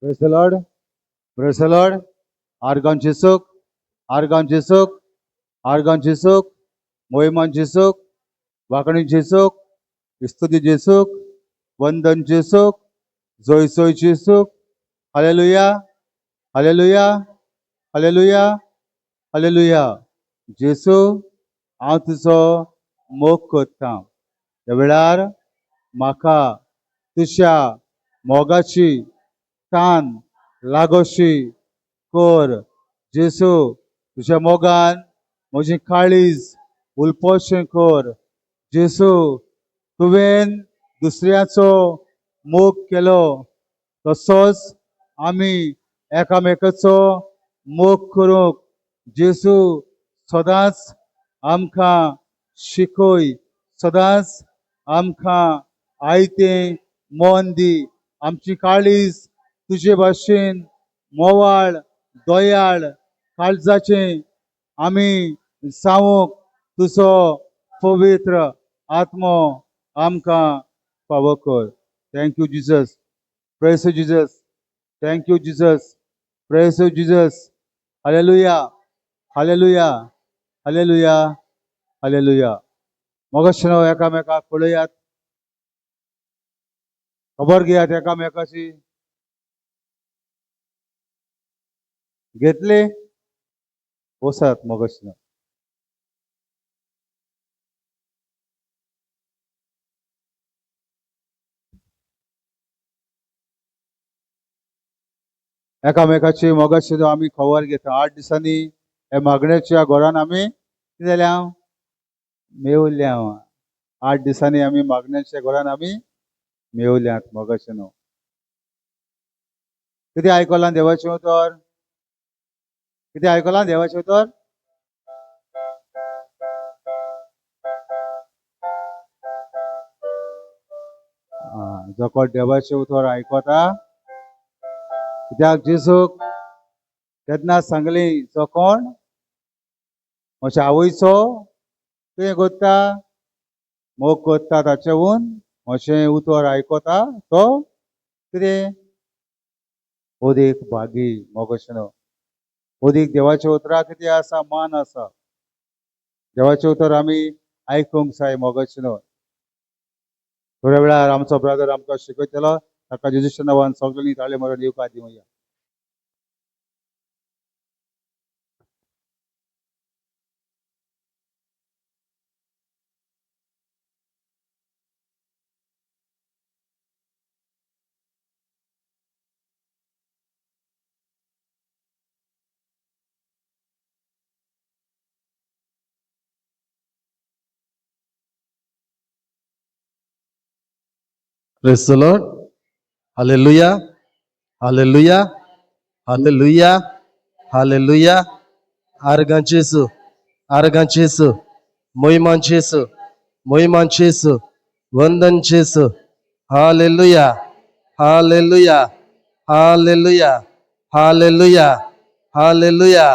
Praise the Lord. Praise the Lord. Argan Jesuk. Argan Jesuk. Argan Jesuk. Mohiman Jesuk. Wakani Jesuk. Stuti Jesuk. Vandan Jesuk. Zoe Soy Jesuk. Hallelujah. Hallelujah. Hallelujah. Hallelujah. जेसू हांव तुजो मोग करता. ह्या वेळार म्हाका तुज्या मोगाची कान लागोशी कर. जेसू तुज्या मोगान म्हजी काळीज उलपोशें कर. जेसू तुवें दुसऱ्याचो मोग केलो तसोच आमी एकामेकाचो मोग करूंक जेसू सदांच आमकां शिकय. सदांच आमकां आयतें मन दी. आमची काळीज तुजे भाशेन मोवाळ दोयाळ काळजाचें आमी जावूंक तुजो पवित्र आत्मो आमकां फावो कर. Thank you Jesus. Praise you Jesus. Thank you Jesus. Praise you Jesus. Hallelujah. Hallelujah. Hallelujah. Hallelujah. मोगाशेनो एकामेकाक पळयात. खबर घेयात एकामेकाची. घेतले वसात मोगाशेनो. एकामेकाची मोगाशेनो आमी खबर घेता. 8 दिसांनी हे मागण्याच्या घरान आमी कितें जाल्या मेवल्या. 8 दिसांनी आमी मागण्याच्या घरान आमी मेवल्यात मोगाशेनो. कितें आयकलां देवाचें उतर? कितें आयकलां देवाचें उतर? जो कोण देवाचें उतर आयकता कित्याक जेसूक केन्ना सांगली जो कोण म्हज्या आवयचो तुवें करता मोग करता ताचेहून म्हजें उतर आयकता तो कितें ओदीक भागी. मोगाशेनो ओदीक देवाच्या उतराक कितें आसा? मान आसा. देवाचें उतर आमी आयकूंक जाय मोगाशेनो. थोड्या वेळार आमचो ब्रदर आमकां शिकयतलो. ताका जेजूच्या नांवान सगळ्यांनी ताळे मारून येवकार दिवया. Praise the Lord. Hallelujah. Hallelujah. Hallelujah. Hallelujah. Argan Jesu. Argan Jesu. Mohiman Jesu. Mohiman Jesu. Vandan Jesu. Hallelujah. Hallelujah. Hallelujah. Hallelujah. Hallelujah.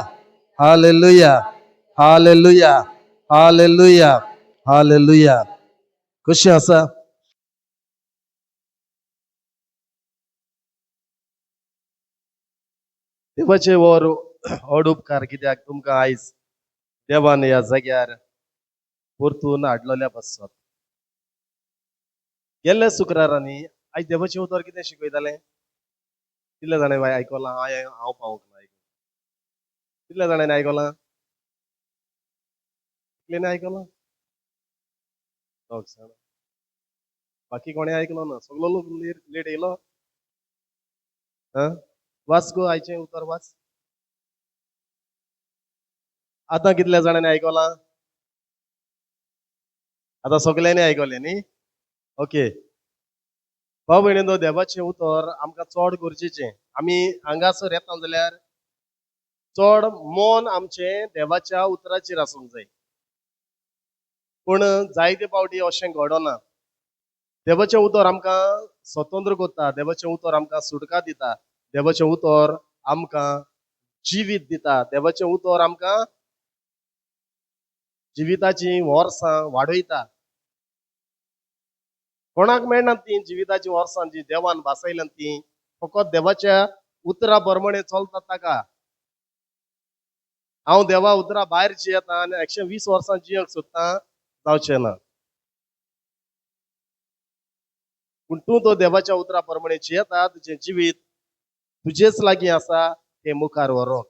Hallelujah. Hallelujah. Hallelujah. Hallelujah. कशी आसा? देवाचे वर व्हड उपकार कित्याक तुमकां आयज देवान ह्या जाग्यार परतून हाडलोल्या बसत. गेल्ल्या शुक्रारांनी आयज देवाचें उतर कितें शिकयतालें? कितल्या जाणांनी आयकलां? हांव पावूंक ना. कितल्या जाणांनी आयकलां? कितल्यांनी आयकलां? बाकी कोणी आयकलो ना. सगळो लोक लेट येयलो. वाच गो आयचें उतर वाच. आतां कितल्या जाणांनी आयकलां? आतां सगळ्यांनी आयकलें न्ही? ओके. भाव भयणीनो, देवाचें उतर आमकां चड गरजेचें. आमी हांगासर येता जाल्यार चड मन आमचें देवाच्या उतराचेर आसूंक जाय. पूण जायते फावटी अशें घडना. देवाचें उतर आमकां स्वतंत्र करता. देवाचें उतर आमकां सुटका दिता. देवाचें उतर आमकां जिवीत दिता. देवाचें उतर आमकां जिविताची वर्सां वाडयता. कोणाक मेळनात ती जिविताची वर्सां जी देवान बासयल्यात ती फकत देवाच्या उतरा प्रमाणे चलता ताका हांव देवा उतरा भायर जियेता आनी 120 वर्सां जियेंक सोदता जावचें ना. पूण तूं तो देवाच्या उतरा प्रमाणे जियेता तुजें जिवीत तुजेच लागीं आसा तें मुखार व्हरोंक.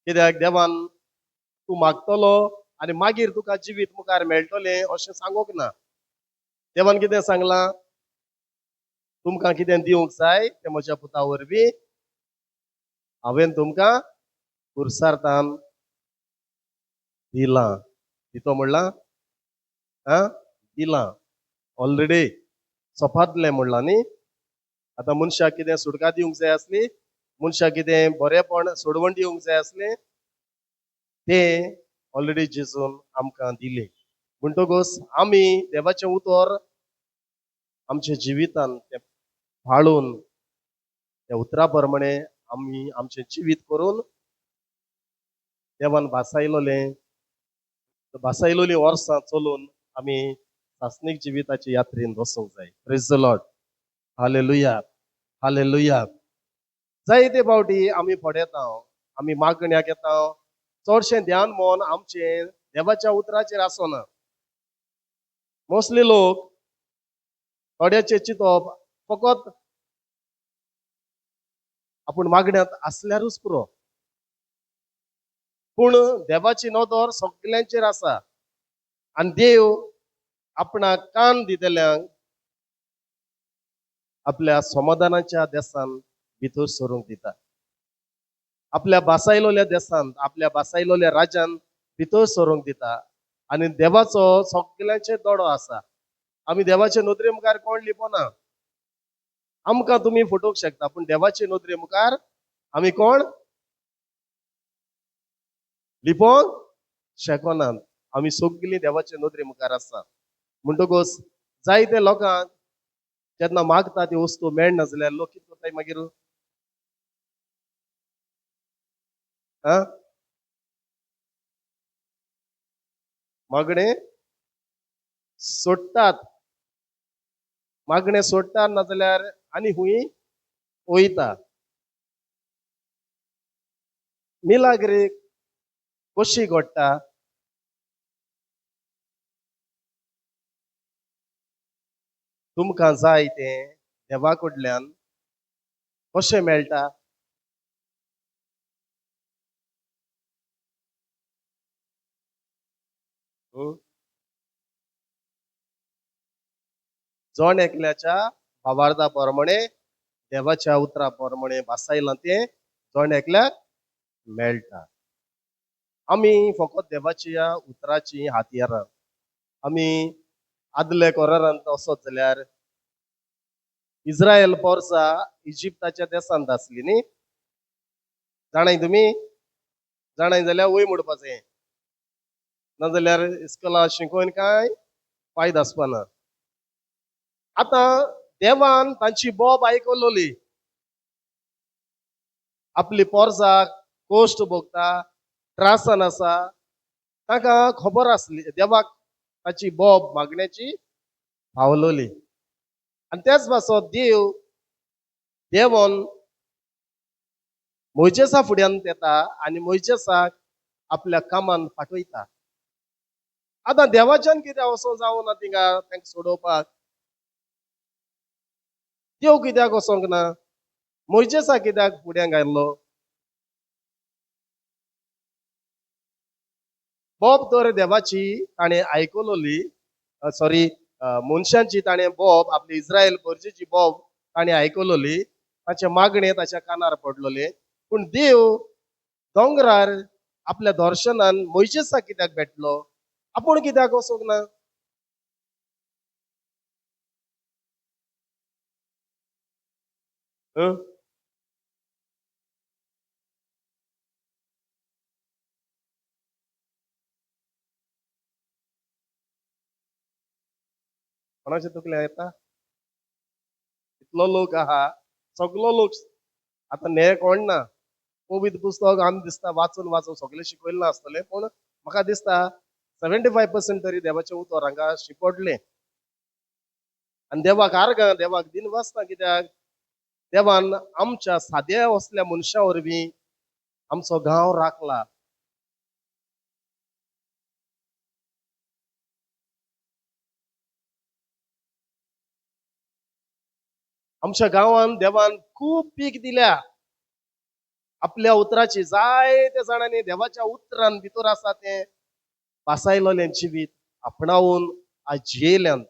कित्याक देवान तूं मागतलो आनी मागीर तुका जिवीत मुखार मेळटलें अशें सांगूंक ना. देवान कितें सांगलां, तुमकां कितें दिवंक जाय तें म्हज्या पुता वरवीं हांवें तुमकां पुरसार्थान दिलां. दितो म्हणलां दिलां ऑलरेडी सोंपातलें म्हणलां न्ही. आतां मनशाक कितें सुटका दिवंक जाय आसली, मनशाक कितें बरेंपण सोडवण दिवंक जाय आसलें तें ऑलरेडी जेजून आमकां दिलें. म्हणटकूच आमी देवाचें उतर आमच्या जिवितान तें पाळून त्या उतरा प्रमाणे आमी आमचें जिवीत करून देवान भासायलोलीं वर्सां चलून आमी सासणीक जिविताच्या यात्रेन वचूंक जाय. Praise the lord. Hallelujah, hallelujah. जायते फावटी आमी पडयता, आमी मागण्याक येता, चडशें ध्यान मन आमचें देवाच्या उतराचेर आसना. मोस्टली लोक थोड्याचें चिंतप फकत आपूण मागण्यांत आसल्यारूच पुरो. पूण देवाची नदर सगल्यांचेर आसा आनी देव आपणाक कान दितल्यांक आपल्या समाधानाच्या देसान भितर सरूंक दिता. आपल्या बासायलोल्या देसान, आपल्या बासायलोल्या राज्यान भितर सरूंक दिता. आनी देवाचो सगल्यांचेर दोळो आसा. आमी देवाचे नदरे मुखार कोण लिपोना. आमकां तुमी फटोवंक शकता पूण देवाचे नदरे मुखार आमी कोण लिपोंक शकनात. आमी सगळीं देवाचे नदरे मुखार आसा. म्हणटकूच जायते लोकांक जेन्ना मागता ती वस्तू मेळना जाल्यार लोक कितें करताय मागीर मागणे सोडटात. मागणे सोडटात नाजाल्यार आनी हुंय वयता. मिलाग्रेक कशी घडटा तुमकां जाय तें देवा कडल्यान कशें मेळटा. जण एकल्याच्या भावार्था प्रमाणे देवाच्या उतरा प्रमाणे भासायलां तें जण एकल्याक मेळटा. आमी फकत देवाच्या उतराची हातयारां. आमी आदले कोरारांत वचत जाल्यार इस्रायल पोरसां इजिप्ताच्या देशांत आसली न्ही. जाणाय तुमी? जाणाय जाल्यार वय म्हणपाचें, नाजाल्यार इस्कॉला शिकोवन कांय फायदो आसपाना. आतां देवान तांची बोब आयकलोली. आपली पोरसां कोश्ट भोगता, त्रासान आसा, ताका खबर आसली देवाक ताची बोब मागण्याची पावलोली. आनी त्याच पासत देवान मोइजेसा फुड्यान येता आनी मोइजेसाक आपल्या कामान फाटयता. आतां देवाच्यान कितें वचोंक जावना थिंगा तांकां सोडोवपाक. देव कित्याक वचोंक ना? मोइजेसा कित्याक फुड्यान घाल्लो? बोब तर देवाची ताणें आयकलोली, मनशांची ताणें बोब, आपली इस्रायल परजेची बोब ताणें आयकलोली, ताचे मागणे ताच्या कानार पडलोले. पूण देव दोंगरार आपल्या दर्शनान मोइजेसा कित्याक भेटलो? आपूण कित्याक वचोंक ना? कोणाचे तकले येता? इतलो लोक आहा, सगलो लोक आतां ने कोण ना. पवित्र पुस्तक आमी दिसता वाचून वाचून सगळे शिकयले नासतले, पूण म्हाका दिसता 75% तरी देवाचे उतर हांगा शिकवडले. आनी देवाक आर्गां देवाक दिन वाचता. कित्याक देवान आमच्या साध्या असल्या मनशा वरवीं आमचो गांव राखला. आमच्या गांवांत देवान खूप पीक दिल्या. आपल्या उतराची जायत्या जाणांनी देवाच्या उतरान भितर आसा ते वासायलोल्यान जिवीत आपणावून आज जियेल्यान.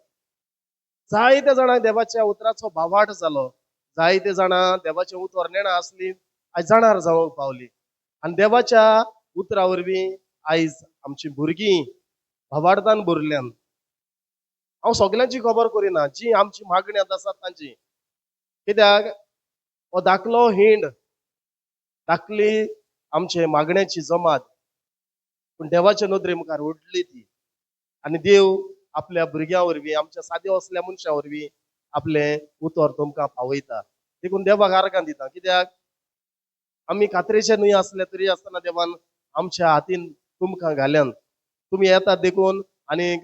जायत्या जाणांक देवाच्या उतराचो भावाट जालो. जायते जाणां देवाचे उतर नेणा असली आज जाणार जावंक पावली. आणि देवाच्या उतरा वरवीं आयज आमची भुरगीं भावार्थान भरल्यान. हांव सगळ्यांची खबर करिना जी आमची मागणी आसात तांची, कित्याक हो धाकलो हिंड धाकली आमचे मागण्याची जमात, पूण देवाच्या नदरे मुखार ओडली ती. आणि देव आपल्या भुरग्यां वरवीं आमच्या साद्या असल्या मनशा वरवीं आपले उतर तुमकां पावयता. देखून देवाक आर्गां दिता, कित्याक आमी कात्रेचे न्हय असले तरी आसतना देवान आमच्या हातीन तुमकां घाल्यान तुमी येतात देखून, आनी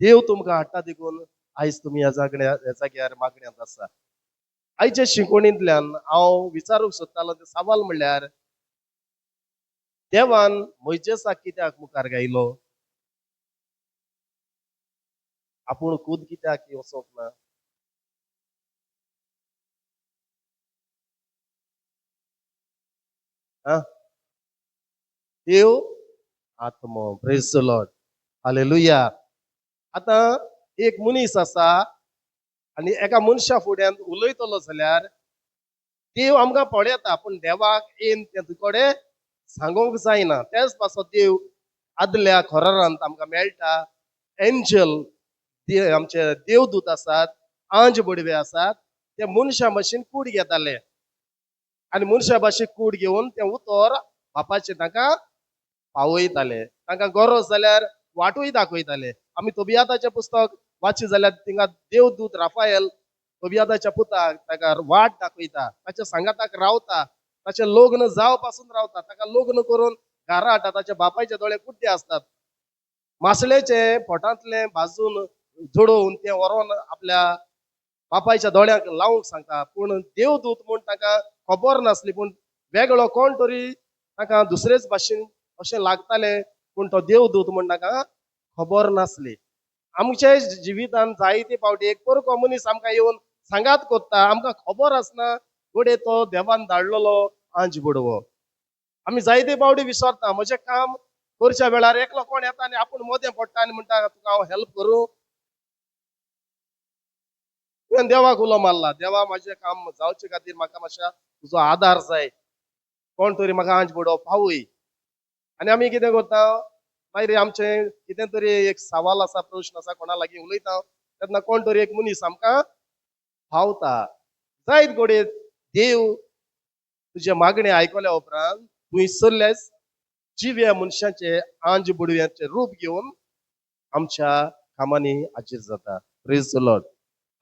देव तुमकां हाडटा देखून आयज तुमी ह्या जाग्यार मागण्यात आसा. आयच्या शिकवणींतल्यान हांव विचारूंक सोदतालो ते सवाल म्हणल्यार देवान मोइजेसाक कित्याक मुखार घायलो? आपूण खुद कित्याक वचोंक ना? देव आत्मो, प्रेज द लॉर्ड, हालेलुया. आता एक मनीस आसा आणि एका मनशा फुड्यान उलयतलो जाल्यार देव आमकां पळयता, पण देवाक येन ते तुकडे सांगूंक जायना. तेच पासो देव आदल्या खोरारांत आमकां मेळटा. एंजल आमचे देवदूत आसात, आंज बडवे आसात, ते मनशा भाशेन कूड घेताले आणि मनशा भाशेक कूड घेवन ते उतर बापाचे तांकां पावयताले. तांकां गरज जाल्यार वाटूय दाखयताले. आमी तोबियाताचें पुस्तक वाची जाल्यार थिंगा देवदूत राफायल तोबियाताच्या पुताक ताका वाट दाखयता, ताच्या सांगाताक रावता, ताचें लग्न जाव पासून रावता, ताका लग्न करून घरा हाडटा. ताच्या बापायचे दोळे कुड्डे असतात. मासळेचे पोटांतले भाजून जोडोवन ते व्हरोन आपल्या बापायच्या दोळ्याक लावूंक सांगता. पूण देवदूत म्हूण ताका खबर नासली, पूण वेगळो कोण तरी ताका दुसरेच भाशेन अशें लागताले, पूण तो देवदूत म्हूण ताका खबर नासली. आमच्या जिवितान जायते फावटी एक परको मनीस आमकां येवन सांगात कोत्ता, आमकां खबर आसना घोडे तो देवान धाडलेलो आंज बडवो. आमी जायते फावटी विसरता. म्हजें काम करच्या वेळार एकलो कोण येता आनी आपूण मदें पडटा आनी म्हणटा तुका हांव हेल्प करूं. तुवें देवाक उलो मारला, देवा म्हाजें काम जावचे खातीर म्हाका मातशा तुजो आदार जाय, कोण तरी म्हाका आंज बडोवप पावय. आनी आमी कितें करता, मागीर आमचें कितें तरी एक सवाल आसा, प्रश्न आसा, कोणा लागीं उलयता तेन्ना कोण तरी एक मनीस आमकां पावता. जायत घोडे देव तुजे मागणे आयकल्या उपरांत थंयसरलेच जिव्या मनशाचे आंज बुडव्याचे रूप घेवन आमच्या कामांनी हाजीर जाता. Praise the lord,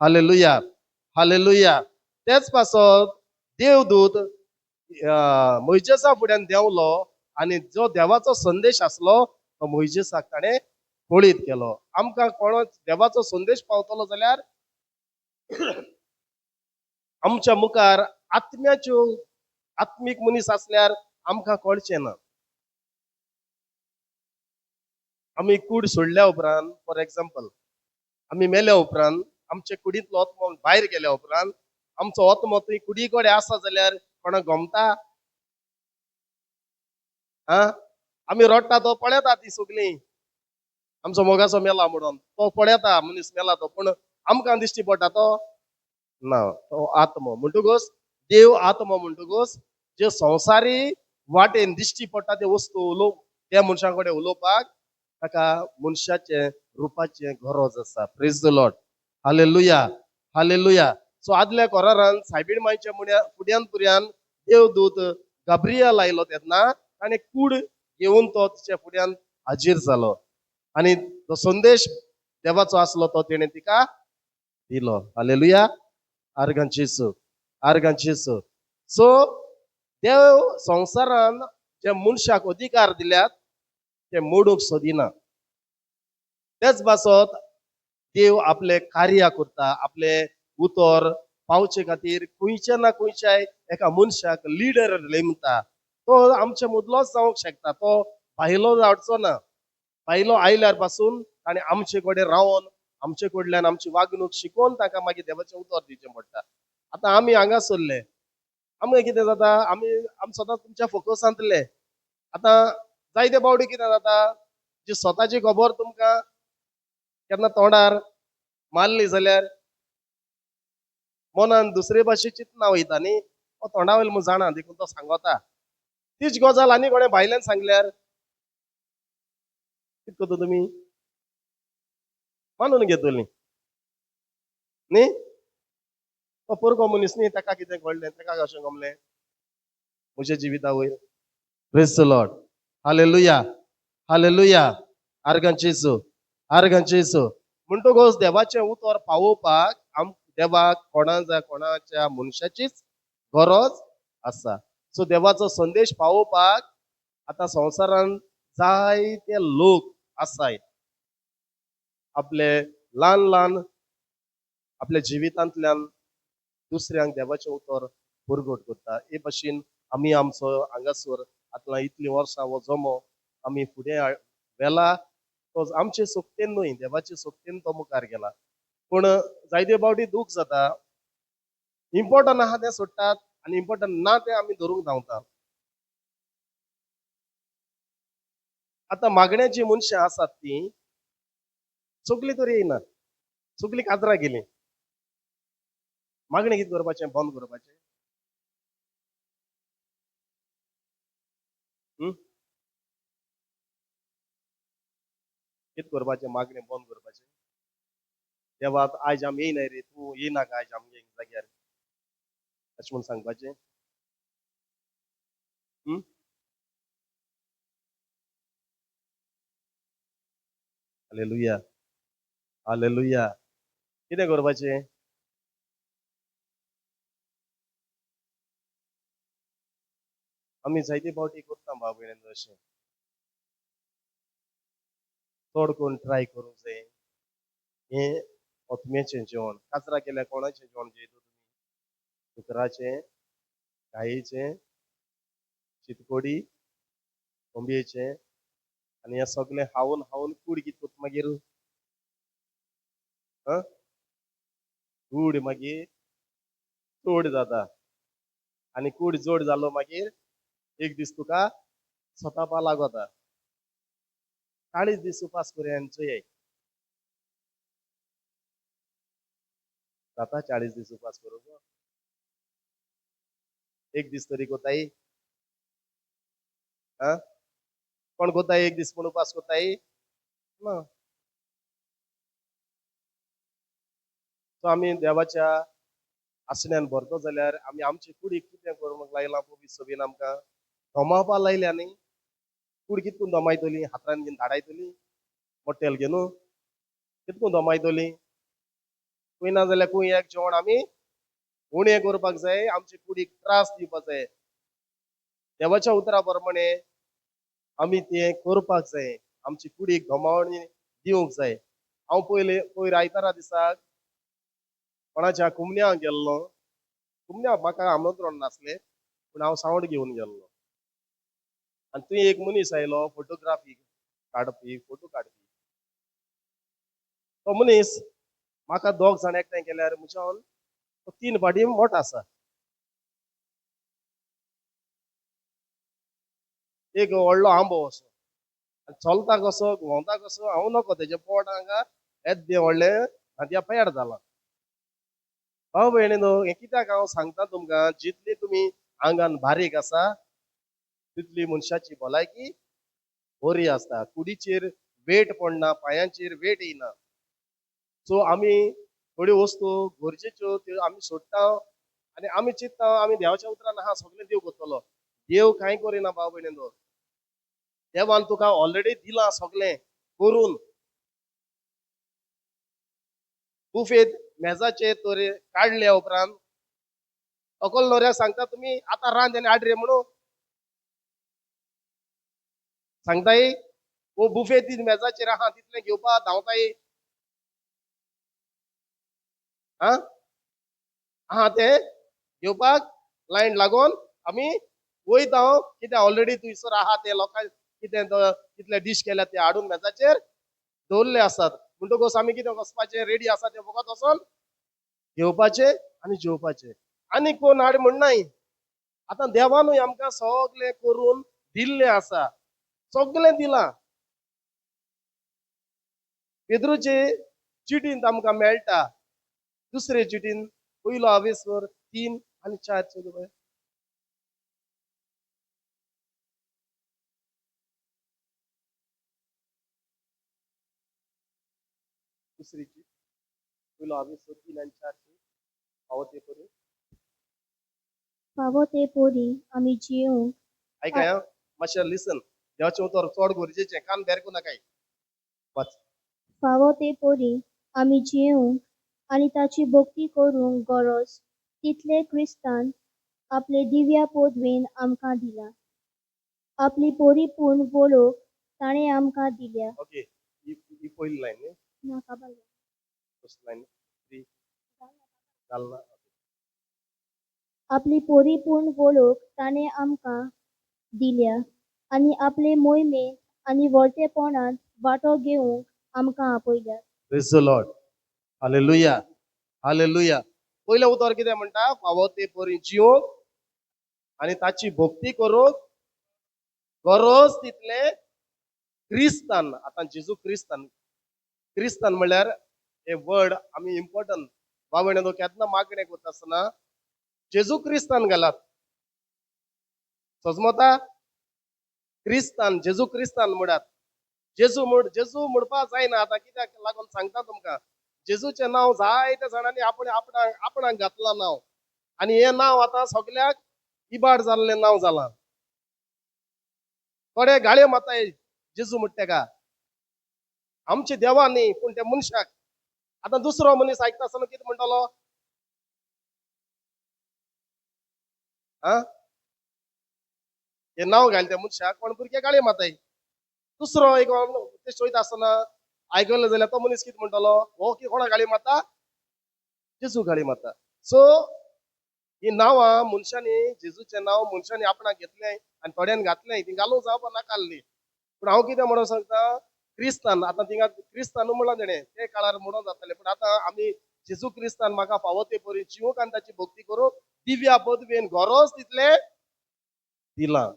hallelujah, hallelujah. तेच पासत देवदूत मोइजेसा फुड्यान देंवलो आनी जो देवाचो संदेश आसलो तो मोइजेसाक ताणें कळीत केलो. आमकां कोण देवाचो संदेश पावतलो जाल्यार आमच्या मुखार आत्मीक मनीस असल्यार आमकां कळचें ना. आमी कूड सोडल्या उपरांत, फॉर एग्जाम्पल आमी मेल्या उपरांत आमच्या कुडींतलो आत्मो भायर गेल्या उपरांत आमचो आत्मो थंय कुडी कडेन आसा जाल्यार कोणाक गमता? आमी रडटा तो पळयता ती सगळीं आमचो मोगाचो मेला म्हणून, तो पळयता मनीस मेला तो, पूण आमकां दिश्टी पडटा तो ना. तो आत्मो म्हणटकूच देव आत्मो म्हणटकूच जे संवसारी वाटेन दिश्टी पडटा ते वस्तू त्या मनशा कडेन उलोवपाक ताका मनशाचे रुपाचे गरज आसा. Praise the lord, hallelujah, hallelujah. So आदल्या कोरारान सायबीण मांयच्या फुड्यान पुऱ्यान देवदूत गाब्रियल आयलो तेन्ना ताणें कूड घेवन तो तिच्या फुड्यान हाजीर जालो आनी तो संदेश देवाचो आसलो तो तेणें तिका दिलो. हालेलुया, आर्गांची येसू, आर्गांची येसू. सो देव संवसारान जे मनशाक अधिकार दिल्यात ते मोडूंक सोदिना. तेच पासत देव आपले कार्य करता, आपले उतर पावचे खातीर खंयच्या ना खंयच्याय एका मनशाक लिडर नेमता. तो आमचे मदलोच जावंक शकता. तो भायलो जावचो ना. भायलो आयल्यार पासून ताणें आमचे कडेन रावन आमचे कडल्यान आमची वागणूक शिकोवन ताका मागीर देवाचें उतर दिवचें पडटा. आतां आमी हांगा सरले, आमकां कितें जाता, आमी सदांच तुमच्या फोकसांतले. आतां जायते फावटी कितें जाता, जी स्वताची खबर तुमकां केन्ना तोंडार मारली जाल्यार मनान दुसरे भाशे चिंतना वयता न्ही. तो तोंडा वयलो म्हूण जाणा देखून तो सांगता. तीच गजाल आनी कोणें भायल्यान सांगल्यार कितें करता तुमी? मानून घेतली न्ही. तो पोरगो मनीस न्ही, ताका कितें घडलें, ताका कशें गमलें म्हज्या जिविता वयर. Praise the lord. Hallelujah, hallelujah. आर्गांचे येसू, आर्गांचे येसू. म्हणटकच देवाचें उतर पावोवपाक देवाक कोणाच्या मनशाचीच गरज आसा. सो देवाचो संदेश पावोवपाक आतां संवसारान जायते लोक आसाय. आपले ल्हान ल्हान आपल्या जिवितांतल्यान दुसऱ्यांक देवाचें उतर पुरगोट करता. हे भाशेन आमी आमचो हांगासर आतला इतलीं वर्सां हो जमो आमी फुडें व्हेला. तो आमचे सोबतेन न्हय, देवाचे सोबतेन तो मुखार गेला. पूण जायते फावटी दूख जाता. इम्पॉर्टंट आहा तें सोडटात आनी इम्पॉर्टंट ना तें आमी धरूंक धांवता. आतां मागण्याची मनशां आसात तीं सगलीं तरी येयनात. सगलीं काजरां गेलीं. मागणें कितें करपाचें? बंद करपाचें. कितें करपाचें? मागणें बंद करपाचें. देवा आयज आमी येयनाय रे, तूं येयनाका आयज आमगे जाग्यार, अशें म्हूण सांगपाचें. Hallelujah, hallelujah. कितें करपाचें? आमी जायते फावटी करता भाव भयणांनो अशें. चड करून ट्राय करूंक जाय हें ओतमेचें जेवण. काजरां केल्यार कोणाचें जेवण जेयता तुमी? कुकराचें, गायेचें, चितकोडी, कोंबयेचें, आनी हें सगळें खावन खावन कूड कितें करता मागीर? कूड मागीर चड जाता. आनी कूड जड जालो मागीर एक दीस तुका सतापा लागता. 40 दीस उपास करुया आनी चोय. जाता 40 दीस उपास करूंक? एक दीस तरी कोताय? कोण कोताय एक दीस पूण उपास कोताय? ना. सो आमी देवाच्या आसण्यान भरतो जाल्यार आमी आमची कुडीक कितें करूंक लायलां पवित्र सभेन आमकां? धोमावपा लायल्या न्ही. कूड कितकून धोमायतली? हातान घेवन धाडायतली मोट्टेल घेवन? कितकून धोमायतली? खंय ना जाल्यार खंय एक जेवण आमी उणें करपाक जाय. आमची कुडीक त्रास दिवपाक जाय. देवाच्या उतरा प्रमाणे आमी तें करपाक जाय. आमची कुडीक धोमावणी दिवंक जाय. हांव पयर आयतारा दिसाक कोणाच्या कुमन्याक गेल्लो. कुमन्याक म्हाका आमंत्रण नासलें पूण हांव सावंड घेवन गेल्लो. आनी थंय एक मनीस आयलो फोटोग्राफी काडपी, फोटो काडपी. तो मनीस म्हाका दोग जाण एकठांय केल्यार म्हज्यान तो 3 फाटी मोठो आसा. एक व्हडलो आंबो असो. चलता कसो, घुंवता कसो हांव नकळो तेज्या पोट हांगा येद्दें व्हडलें हात्या पेड जालां. भाव भयणीनो, हें कित्याक हांव सांगता तुमकां, जितली तुमी आंगान बारीक आसा तितली मनशाची भलायकी बरी आसता. कुडीचेर वेट पडना, पांयांचेर वेट येयना. सो आमी थोड्यो वस्तू गरजेच्यो त्यो आमी सोडटा आनी आमी चिंतता आमी देवाच्या उतरान आहा सगळें देव करतलो. देव कांय करिना भाव भयणीनो. देवान तुका ऑलरेडी दिलां सगळें करून. बुफेत मेजाचेर तोरे काडल्या उपरांत अकल न्हवऱ्याक सांगता तुमी आतां रांद आनी हाड रे म्हणून सांगताय? वो बुफेत मेजाचेर आहा तितलें घेवपा धांवताय? आहा ते घेवपाक लायन लागून आमी वयता कितें ऑलरेडी थंयसर आहा ते लोकां कितें कितले डीश केल्या ते हाडून मेजाचेर दवरले आसात म्हणटकूच आमी कितें वचपाचे रेडी आसा ते फकत वचोन घेवपाचे आनी जेवपाचे आनी कोण हाड म्हणनाय आतां देवानूय आमकां सगळें करून दिल्लें आसा सगळें दिलां पेद्रूचे चिटींत आमकां मेळटा दुसरे चिटीन पयलो हावेसर 3 आनी 4 चें दुसरी चीट पयलो हावेसर 3 आनी 4 फावो ते करून फावो ते पोरी आमी जेवंक ऐकाय मातशें लिसन देवाचें उतर चड गरजेचें कान बेरकू नाकाय वाच फावो ते पोरी आमी जेवंक आनी ताची भक्ती करूंक गरज तितले क्रिस्तान आपले दिव्या पदवेन आमकां दिला आपली परिपूर्ण वळख ताणें आमकां दिल्या ओके ही पयली लायन न्ही नाका बाबा. फर्स्ट लायन 3 घालना आपली परिपूर्ण वळख ताणें आमकां दिल्या आनी आपले मोहिमेंत आनी वर्तेपणांत वांटो घेवंक आमकां आपयल्या praise the lord hallelujah hallelujah पयलें उतर कितें म्हणटा फावो ते परी जिवंक आनी ताची भक्ती करूंक गरज तितले क्रिस्तान आतां जेजू क्रिस्तान म्हणल्यार हे वर्ड आमी इम्पॉर्टंट बाबा केन्ना मागणें करता आसतना जेजू क्रिस्तान घालात समजता क्रिस्तान जेजू क्रिस्तान म्हणत जेजू म्हणपा जायना आतां कित्याक लागून सांगता तुमकां जेजूचें नांव जायत्या जाणांनी आपणाक घातलां नांव आनी हें नांव आतां सगळ्याक इबाड जाल्लें नांव जालां थोडे गाळयो मारताय जेजू म्हणटा तेका आमचे देवा न्ही पूण त्या मनशाक आतां दुसरो मनीस आयकता आसतना कितें म्हणटलो हे नांव घाल त्या मनशाक पण भुरगे गाळयो मारताय दुसरो एक उपदेश वयता आसतना आयकलो जाल्यार तो मनीस कितें म्हणटलो हो की कोणा गाळयो मारता जेजू गाळयो मारता सो ही नांवां मनशांनी जेजूचें नांव मनशांनी आपणाक घेतलें आनी थोड्यान घातलें ती घालूंक जावपा नाकाल्ली पूण हांव कितें म्हणून सांगता क्रिस्तान आतां थिंगा क्रिस्तान म्हणलां तेणें ते काळार म्हणून जातालें पूण आतां आमी जेजू क्रिस्तान म्हाका फावो ते परी जिवूंक आनी ताची भक्ती करूंक दिव्या पदवेन गरज तितलें दिलां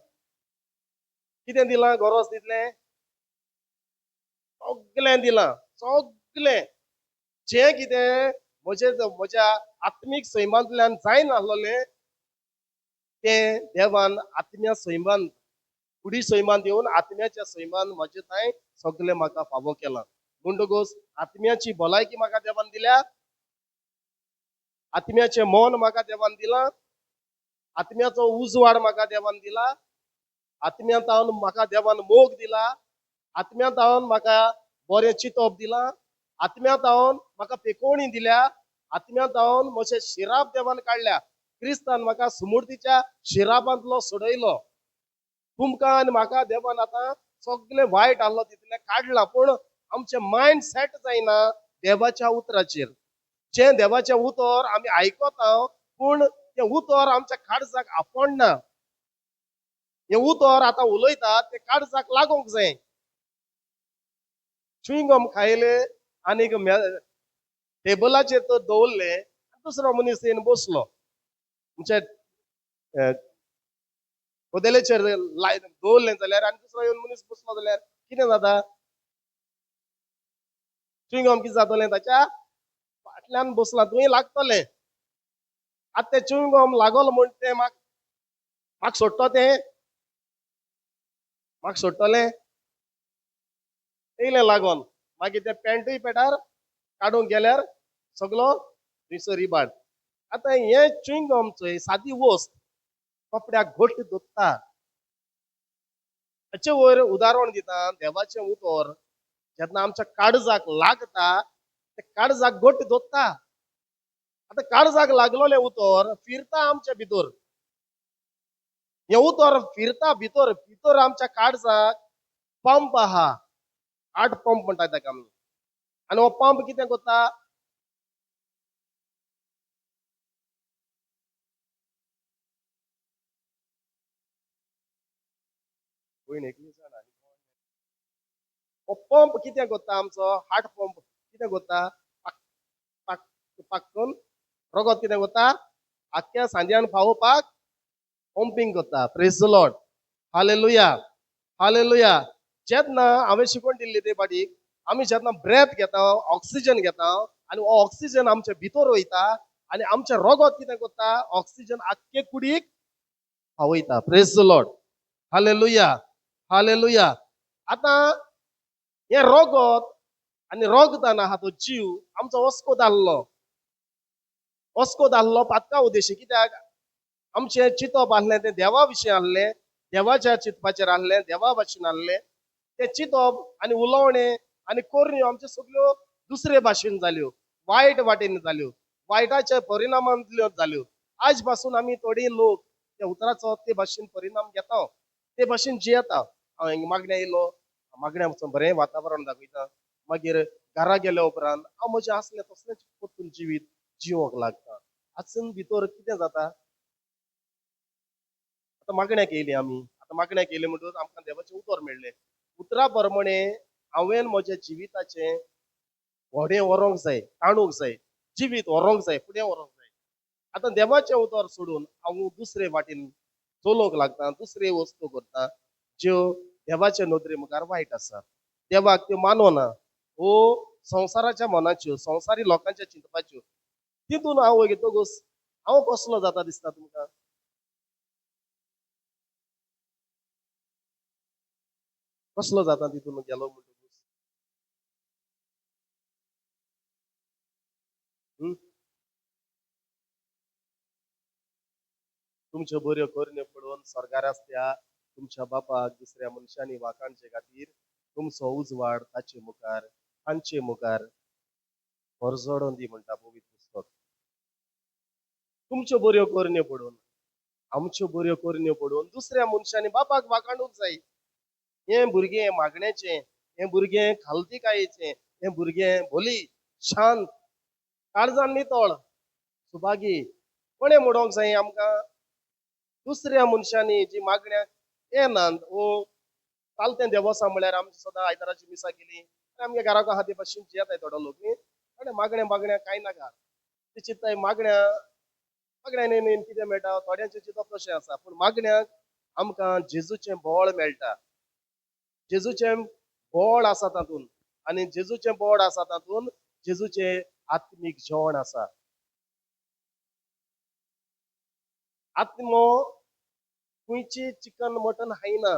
कितें दिलां गरज तितलें सगळें दिलां सगळें जें कितें म्हज्या आत्मीक सैमांतल्यान जायन आसलोलें तें देवान आत्म्या सैमान फुडी सैमान येवन आत्म्याच्या सैमान म्हजे थंय सगळें म्हाका फावो केलां म्हणटकूच आत्म्याची भलायकी म्हाका देवान दिल्या आत्म्याचें मन म्हाका देवान दिलां आत्म्याचो उजवाड म्हाका देवान दिला आत्म्यांत हांव म्हाका देवान मोग दिला आत्म्यांत हांव म्हाका बरें चिंतप दिलां आत्म्यांत हांव म्हाका पेकोवणी दिल्या आत्म्यांत हांव म्हजे शिराप देवान काडल्या क्रिस्तान म्हाका सुमूर्तीच्या शिरापांतलो सोडयलो तुमकां आनी म्हाका देवान आतां सगळें वायट आहलो तितलें काडलां पूण आमचें मायंड सेट जायना देवाच्या उतराचेर जें देवाचें उतर आमी आयकता पूण तें उतर आमच्या काळजाक आपणना हें उतर आतां उलयतात तें काळजाक लागोंक जाय च्युइंगम खायले आनीक टेबलाचेर तो दवरले दुसरो मनीस येवन बसलो म्हणजे कोदेलेचेर दवरलें जाल्यार आनी दुसरो येवन मनीस बसलो जाल्यार कितें जाता च्युइंगम कितें जातलें ताच्या फाटल्यान बसला तुवें लागतलें आतां तें च्युइंगम लागल म्हण तें म्हाका सोडटो तें म्हाका सोडटलें येयलें लागोन मागीर ते पॅन्टूय पेटार काडूंक गेल्यार सगलो थंयसर इबाड आतां हें च्युइंगम चोय सादी वस्त कपड्याक घट्ट दोत्ता हाचे वयर उदाहरण दिता देवाचें उतर जेन्ना आमच्या काळजाक लागता ते काळजाक घट्ट दोत्ता आतां काळजाक लागलोलें उतर फिरता आमच्या भितर हें उतर फिरता भितर भितर आमच्या काळजाक पंप आहा हार्ट पंप म्हणटा ताका आमी आनी हो पंप कितें करता वयन एकली जाण आनी कोण ना. हो पंप कितें करता आमचो हार्ट पंप कितें करता पाक पाक पाक करून रगत कितें करता आख्ख्या सांज्यान फावोवपाक पंपिंग करता. Praise the lord. Hallelujah. Hallelujah. जेन्ना हांवें शिकवण दिल्ली ते पाटीक आमी जेन्ना ब्रेथ घेता ऑक्सिजन घेता आनी हो ऑक्सिजन आमच्या भितर वयता आनी आमचें रगत कितें करता ऑक्सिजन आख्खे कुडीक फावयता. Praise the lord. Hallelujah. Hallelujah. आतां हे रगत आनी रगतान आहा तो जीव आमचो वस्को दाल्लो पातका उद्देशी कित्याक आमचें चिंतप आहलें तें देवा विशीं आहलें, देवाच्या चिंतपाचेर आहलें, देवा भाशेन आहलें. तें चिंतप आनी उलोवणें आनी कोरण्यो आमच्यो सगळ्यो दुसरे भाशेन जाल्यो, वायट वाटेन जाल्यो, वायटाच्या परिणामांतल्यो जाल्यो. आज पासून आमी थोडे लोक त्या उतराचो ते भाशेन परिणाम घेता, ते भाशेन जियेता. हांव हिंगा मागण्या येयलो, मागण्या वचून बरें वातावरण दाखयता, मागीर घरा गेल्या उपरांत हांव म्हजें आसलें तसलेंच परतून जिवीत जिवोंक लागता. आजून भितर कितें जाता आतां मागण्याक येयली आमी, आतां मागण्याक येयली म्हणटूच आमकां देवाचें उतर मेळ्ळें. उतरा प्रमाणे हांवें म्हज्या जिविताचें व्हडें व्हरोंक जाय, ताणूंक जाय, जिवीत व्हरोंक जाय, फुडें व्हरोंक जाय. आतां देवाचें उतर सोडून हांव दुसरे वाटेन चलोवंक लागता, दुसरे वस्तू करता ज्यो देवाचे नदरे मुखार वायट आसा. देवाक त्यो मानना. हो संवसाराच्या मनाच्यो, संवसारी लोकांच्या चिंतपाच्यो. तितून हांव वयतकूच हांव कसलो जाता दिसता तुमकां? कसलो जाता तितून गेलो म्हणटकूच? हं? तुमच्यो बऱ्यो करण्यो पळोवन स्वर्गार आसत्या तुमच्या बापाक दुसऱ्या मनशांनी वाखाणचे खातीर तुमचो उजवाड ताचे मुखार तांचे मुखार परजोडून दी म्हणटा पवित्र पुस्तक. तुमच्यो बऱ्यो करण्यो पळोवन आमच्यो बऱ्यो करण्यो पळोवन दुसऱ्या मनशांनी बापाक वाखाणूंक जाय. हे भुरगें मागण्याचें, हे भुरगें खालतीकायेचें, हे भुरगें भोली शांत काळजान नितळ सुभागी कोणें म्हणोंक जाय आमकां? दुसऱ्या मनशांनी जी मागण्याक येनात वो चालतें देवोसा म्हळ्यार आमची सदां आयताराची मिसा केली आनी आमगे घराको आहा ते भाशेन जियेताय थोडो लोक न्ही. थोडे मागण्या कांय नाका. ते चिंत्ताय मागण्यान कितें मेळटा, थोड्यांचें चिंतप तशें आसा. पूण मागण्याक आमकां जेजूचें बोळ मेळटा. जेजूचें बोळ आसा तातूंत आनी जेजूचें बोळ आसा तातूंत जेजूचें आत्मीक जेवण आसा. आत्मो खंयची चिकन मटन खायना,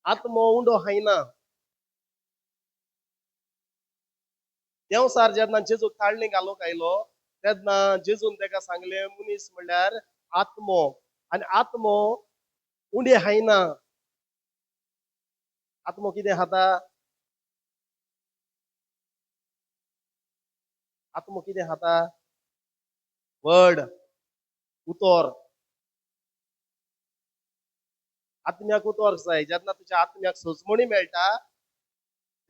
आत्मो उंडो खायना. देवसार जेन्ना जेजूक ताळणी घालूंक आयलो तेन्ना जेजून तेका सांगलें मनीस म्हणल्यार आत्मो, आनी आत्मो उंडे खायना. आत्मो कितें खाता? आत्मो कितें खाता? वर्ड, उतर. आत्म्याक उतर जाय. जेन्ना तुज्या आत्म्याक सजमणी मेळटा,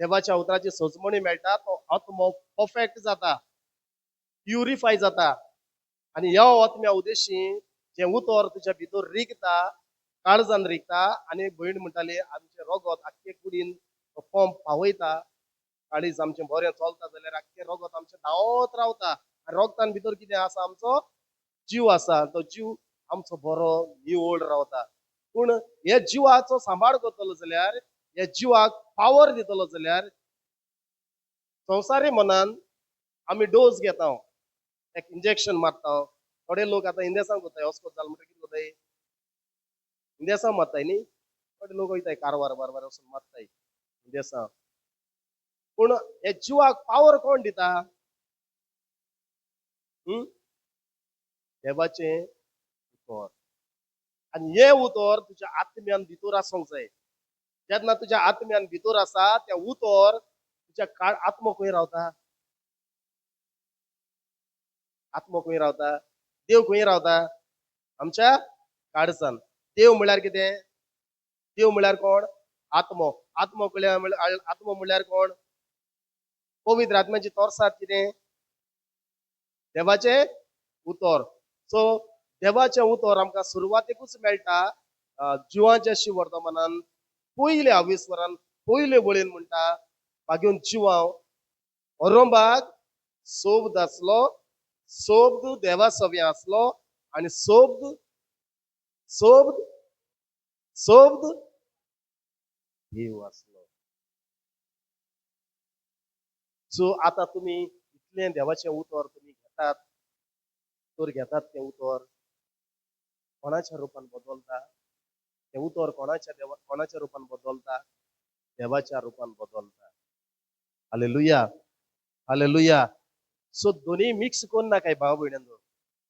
देवाच्या उतराची सजमणी मेळटा, तो आत्मो परफेक्ट जाता, प्युरिफाय जाता. आनी ह्या आत्म्या उद्देशी जें उतर तुज्या भितर रिगता, काळजान रिगता आनी भयण म्हणटाली आमचें रगत आख्खे कुडीन तो पंप फावयता. काळीज आमचें बरें चलता जाल्यार आख्खें रगत आमचें धांवत रावता. आनी रगतान भितर कितें आसा आमचो जीव आसा. तो जीव आमचो बरो निवळ रावता. पूण हे जिवाचो सांबाळ करतलो जाल्यार, हे जिवाक पावर दितलो जाल्यार संवसारी मनान आमी डोस घेता, एक इंजेक्शन मारता. थोडे लोक आतां इंदेसांव करताय, वचपाक जाल म्हणटा कितें करताय? इंदेसांव मारताय न्ही. थोडे लोक वयताय कारवार बारवार वचून मारताय इंदेसांव. पूण हे जिवाक पावर कोण दिता? देवाचें उतर. आनी हे उतर तुज्या आत्म्यान भितर आसूंक जाय. जेन्ना तुज्या आत्म्यान भितर आसा त्या उतर तुज्या आत्मो खंय रावता? आत्मो खंय रावता? देव खंय रावता? आमच्या काळजान. देव म्हळ्यार कितें? देव म्हळ्यार कोण? आत्मो. आत्मो म्हळ्यार कोण? पवित्र आत्म्याची तोरसाद कितें? देवाचें उतर. सो देवाचें उतर आमकां सुरवातेकूच मेळटा जिवांच्या वर्तमानान पयले आविस्वरान पयले वळेन म्हणटा मागीर जिवांव अरोंबाग सोबद आसलो सोबद देवा सव्य आसलो आणि सोबद सोबद सोबद देव आसलो. सो आता तुम्ही इतले देवाचे उतर तुम्ही घेतात तर घेतात ते उतर कोणाच्या रूपान बदलता ते उतर कोणाच्या रूपान बदलता देवाच्या रूपान बदलता. Hallelujah hallelujah. सो दोन्ही मिक्स करून ना काय भाव भयणांनो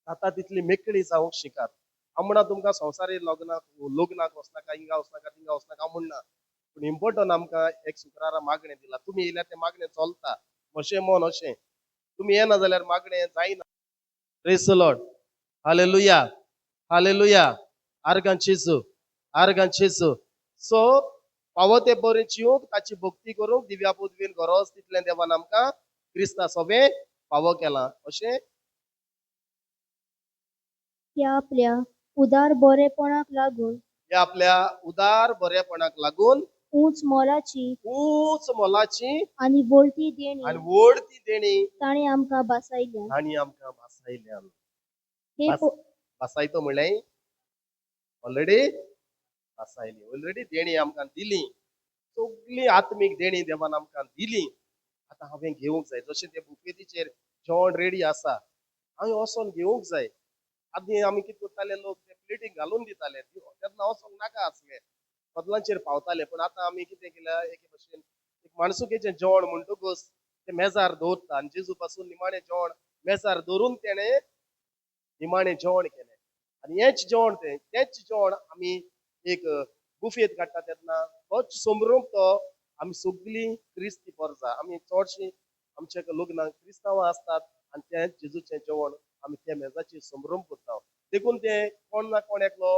आता तितली मेकळी जावंक शिकात. आमणा तुमकां संवसारी लग्नाक वचनाका हिंगा वचनाका थिंगा वचनाका म्हणना पूण इम्पॉर्टंट आमकां एक शुक्रारा मागणें दिला. तुम्ही येयल्यार तें मागणें चलता अशें मन अशें तुम्ही येना जाल्यार मागणें जायना. Praise the lord hallelujah hallelujah. Argon जेजू आर्गान जेजू. सो पावो ते बरें जिवंक ताची भक्ती करूंक दिव्या पदवीन गरज तितलें देवान आमकां क्रिस्ता सभे पावो केला. अशें त्या आपल्या उदार बरेपणाक लागून हे आपल्या उदार बरेपणाक लागून उंच मोलाची उंच मोलाची आणि बोलती देणी आणि व्हड ती देणी ताणें आमकां बासायल्या. आनी आमकां भासायल्यान. हे बास- भासायतो म्हणल्यार ऑलरेडी भासायली ऑलरेडी देणी आमकां दिली. सगळी आत्मीक देणी देवान आमकां दिली. आता हांवें घेवंक जाय जशें ते बुफेतीचेर जेवण रेडी आसा हांवें वचोन घेवंक जाय. आदी आमी कितें करताले लोक ते प्लेटीक घालून दिताले तेन्ना वचोंक नाका आसलें बदलांचेर पावताले. पण आता आमी कितें केल्या एके भशेन एक माणसुकेचें जेवण म्हणटकूच ते मेजार दवरता आनी जेजू पासून निमाणें जेवण मेजार दवरून तेणें निमाणें जेवण केलें. आनी हेंच जेवण तेंच जेवण आमी एक बुफेत काडटा तेन्ना तोच समरूप तो आमी सगळीं क्रिस्ती परजा आमी चडशीं आमच्या लग्नाक क्रिस्तांवां असतात आनी तें जेजूचें जेवण आमी त्या मेजाचेर समरूप करता. देखून ते कोण ना कोण एकलो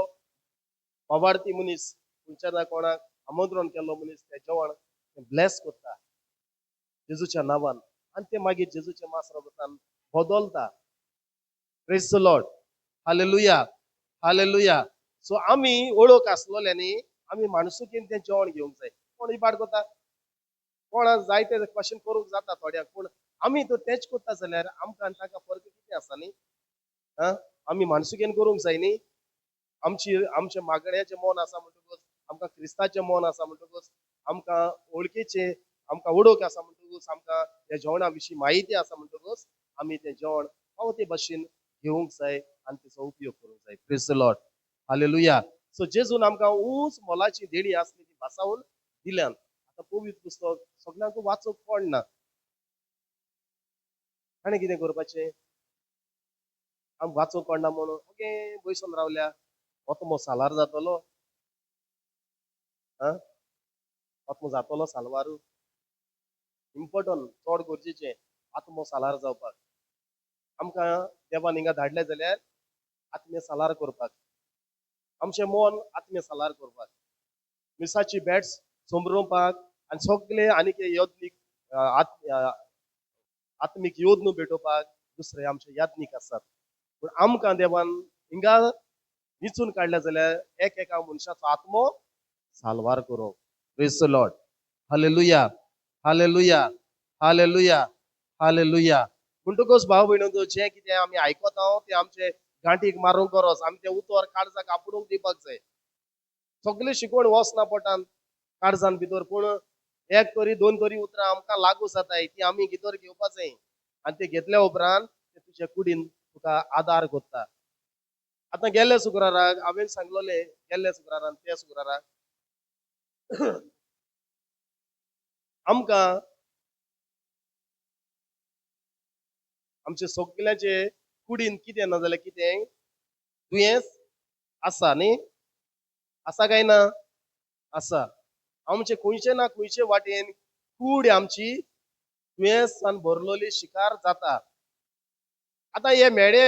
वावार्थी मनीस खंयच्या ना कोणाक आमंत्रण केल्लो मनीस तें जेवण ब्लेस करता जेजूच्या नांवान आनी ते मागीर जेजूच्या मासरबतान बदलता. Praise the lord hallelujah hallelujah. So आमी वळख आसलोल्यांनी आमी माणसुकीन तें जेवण घेवंक जाय. कोण इबाड करता कोणाक जाय ते भाशेन करूंक जाता थोड्यांक पूण आमी तर तेंच करता जाल्यार आमकां आनी ताका फरक कितें आसा न्ही. आमी माणसुकेन करूंक जाय न्ही. आमचें मागण्याचें मन आसा म्हणटकूच आमकां क्रिस्ताचें मन आसा म्हणटकूच आमकां वळखीचें आमकां वडोवक आसा म्हणटकूच आमकां त्या जेवणा विशीं म्हायती आसा म्हणटकूच आमी तें जेवण हांव ते भाशेन घेवंक जाय आनी तेचो उपयोग करूंक जाय. Praise the lord hallelujah. So जेजून आमकां उंच मोलाची देणी आसली ती भासावून दिल्यान. आता पवित्र पुस्तक सगळ्यांक वाचूंक पडना. ताणें कितें करपाचें आमकां वाचूंक पडना म्हणून ओके बसून रावल्या आत्मो सालार जातलो. आत्मो जातलो सालवारू इम्पॉर्टंट चड गरजेचें आत्मो सालार जावपाक. आमकां देवान हिंगा धाडलें जाल्यार आत्मे सालार करपाक आमचें मन आत्मे सालार करपाक मिसाची बॅट्स समरोवपाक आनी सगळे आनीक योद्धनीक आत्मीक योद्ध भेटोवपाक दुसरे आमचे याज्ञीक आसात. पूण आमकां देवान हिंगा विचून काडल्या जाल्यार एक एका मनशाचो आत्मो सालवार करूंक. Praise the lord hallelujah hallelujah hallelujah hallelujah. म्हणटकूच भाव भयणो जें कितें आमी आयकता तें आमचे गांठीक मारूंक गरज. आमी तें उतर काळजाक आपणूक दिवपाक जाय. सगळें शिकवण वचना पोटान काळजान भितर पूण एक तरी दोन तरी उतरां आमकां लागू जाताय ती आमी भितर घेवपा जाय आनी ते घेतल्या उपरांत ते तुज्या कुडीन तुका आदार करता. आतां गेल्ल्या शुक्राराक हांवें सांगलोलें गेल्ल्या शुक्रारान त्या शुक्राराक आमकां आमचे सगळ्याचे कुडीन कितें ना जाल्यार कितें दुयेंस आसा न्ही. आसा काय ना आसा. आमचे खंयचे ना खंयचे वाटेन कूड आमची दुयेंसान भरलोली शिकार जाता. आतां हे मेळे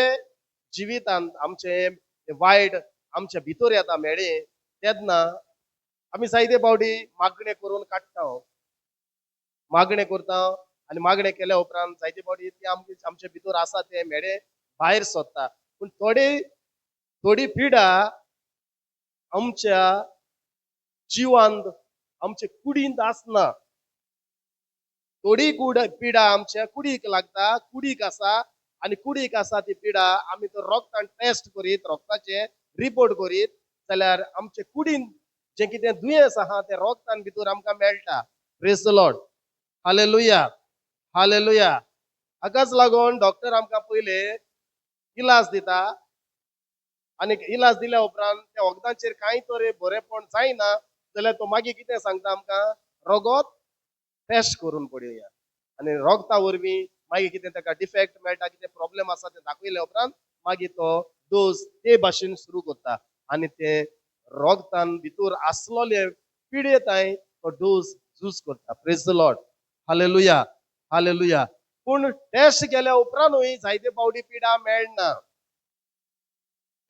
जिवितांत आमचे वायट आमच्या भितर येता मेळे तेन्ना आमी जायते फावटी मागणें करून काडटा. मागणें करता आनी मागणें केल्या उपरांत जायते फावटी ते आमच्या भितर आसा ते मेळे भायर सरता. पूण थोडी पिडा आमच्या जिवांत आमच्या कुडींत आसना. थोडी पिडा आमच्या कुडीक लागता, कुडीक आसा, आणि कुडीक आसा ती पिडा आमी तो रगतान टेस्ट करीत, रगताचे रिपोर्ट करीत जाल्यार आमच्या कुडीन जे कितें दुयेंस आहा ते रगतान भितर आमकां मेळटा. Praise the lord. Hallelujah, hallelujah. हाकाच लागून डॉक्टर आमकां पयले इलाज दिता, आणि इलाज दिल्या उपरांत त्या वखदांचेर कांय तरी बरेपण जायना जाल्यार तो मागीर कितें सांगता आमकां, रगत टेस्ट करून पळोवया. आणि रगता वरवीं मागीर कितें ताका डिफेक्ट मेळटा, कितें प्रॉब्लेम आसा ते दाखयल्या उपरांत मागीर तो डोस ते भाशेन सुरू करता, आणि ते रगतान भितर आसलोले पिडेताय तो डोस यूज करता. Praise the lord. Hallelujah, hallelujah. पूण टेस्ट केल्या उपरांतूय जायते फावटी पिडा मेळना.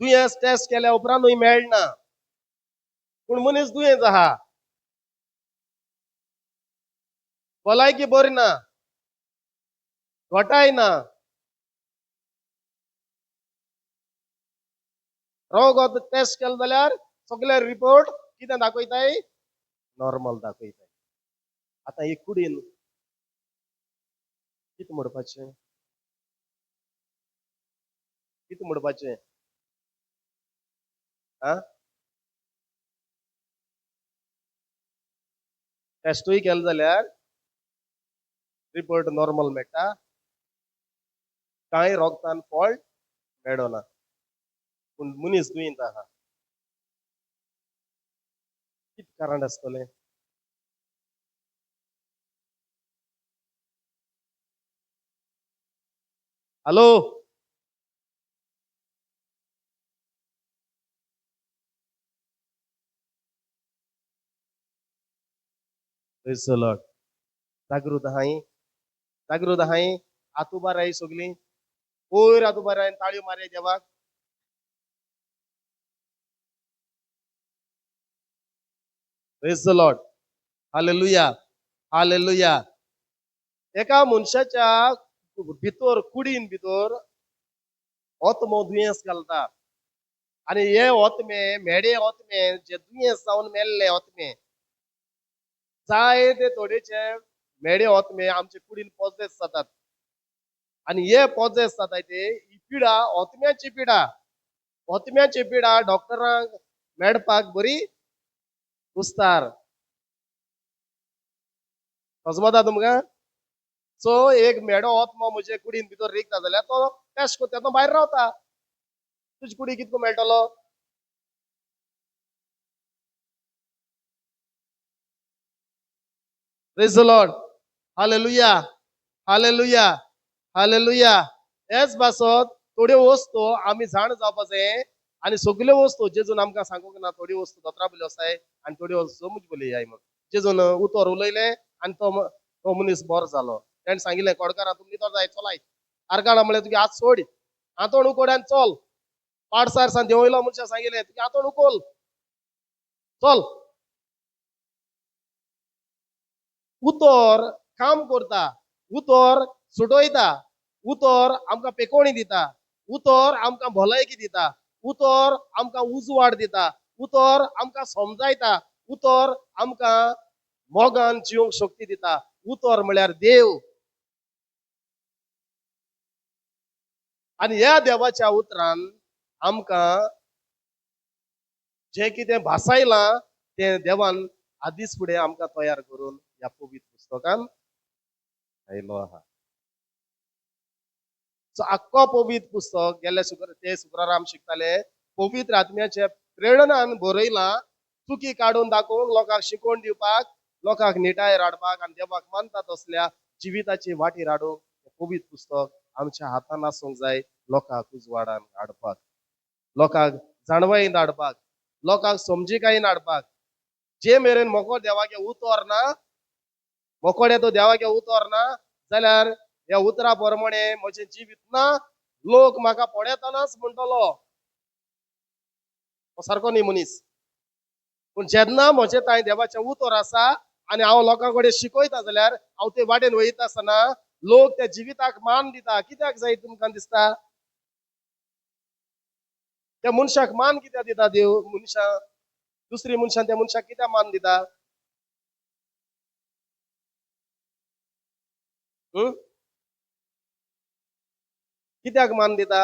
दुयेंस टेस्ट केल्या उपरांतूय मेळना. पूण मनीस दुयेंस आहा, भलायकी बरी ना, घोटाय ना, रगत टेस्ट केलो जाल्यार सगळे रिपोर्ट कितें दाखयताय, नॉर्मल दाखयताय. आता ही कुडीन कितें म्हणपाचें, कितें म्हणपाचें, टेस्टूय केलो जाल्यार रिपोर्ट नॉर्मल मेळटा, कांय रगतान फॉल्ट मेळना, पूण मनीस दुयेंत आहा. कितें कारण आसतलें? Hello, praise the Lord. जागृत आहाय, जागृत आहाय. हात उबा राहाय सगळीं, वयर हात उबा राहाय, ताळयो मारया देवाक. Praise the lord. Hallelujah, hallelujah. एका मनशाच्या भितर कुडीन भितर ओतमो दुयेंस घालता, आणि हे ओतमे मेडे ओतमे जे दुयेंस जावन मेल्ले ओतमे, जाय ते थोडेचे मेडे ओतमे आमचे कुडीन पॉजेस जातात, आणि हे पॉजेस जाताय ते ही पिडा ओतम्याची पिडा. ओतम्याची पिडा डॉक्टरांक मेळपाक बरी कुस्तार. समजता तुमकां? सो एक मेडो ओतमो म्हजे कुडीन भितर रिगता जाल्यार तो टेस्ट कोत्ता, तो भायर रावता. तुजी कुडी कितको मेळटलो? Praise the lord. Hallelujah, hallelujah, hallelujah. हेच भासत थोड्यो वस्तू आमी जाण जावपा जाय, आणि सगल्यो वस्तू जेजून आमकां सांगूंक ना. थोडी वस्तू दोतोराबल्यो आसाय, आणि थोडी वस्तू समज बोली जाय. मग जेजून उतर उलयले आणि तो मनीस बरो जालो. ताणें सांगिल्लें, कोडकारा तुमी तो जाय चलाय. आरकाडा म्हळ्यार तुगे हात सोड, हातोण उकोड आनी चल. पाडसार सान देंवयलो मनशाक सांगिल्लें, तुगे हातोण उखल, चल. उतर काम करता, उतर सुटयता, उतर आमकां पेकोवणी दिता, उतर आमकां भलायकी दिता, उतर आमकां उजवाड दिता, उतर आमकां समजायता, उतर आमकां मोगान जिवंक शक्ती दिता. उतर म्हळ्यार देव. आणि ह्या देवाच्या उतरान आमकां जे कितें भासायलां ते देवान आदीच फुडें आमकां तयार करून ह्या पवित्र पुस्तकान आयलो आहा. सो आख्खो पवित्र पुस्तक गेल्या शुक्रारा आमी शिकताले, पवित्र आत्म्याच्या प्रेरणान बरयलां, चुकी काडून दाखोवंक, लोकांक शिकोवन दिवपाक, लोकांक निटायेर हाडपाक, आनी देवाक मानता तसल्या जिविताची वाटेर हाडूंक पवित्र पुस्तक आमच्या हातान आसूंक जाय. लोकांक उजवाडान हाडपाक, लोकांक जाणवायेंत हाडपाक, लोकांक समजिकायेन हाडपाक. जे मेरेन मोको देवागे उतर ना, मोकोडे तो देवागे उतर ना जाल्यार ह्या उतरा प्रमाणे म्हजें जिवीत ना. लोक म्हाका पळयतनाच म्हणटलो सारको न्ही मनीस. पूण जेन्ना म्हजे ताय देवाचें उतर आसा आनी हांव लोकां कडेन शिकयता जाल्यार हांव ते वाटेन वयता आसतना लोक त्या जिविताक मान दिता. कित्याक जाय तुमकां दिसता? त्या मनशाक मान कित्याक दिता देव? मनशां दुसरी मनशां त्या मनशाक कित्याक मान दिता? हं? कित्याक मान दिता?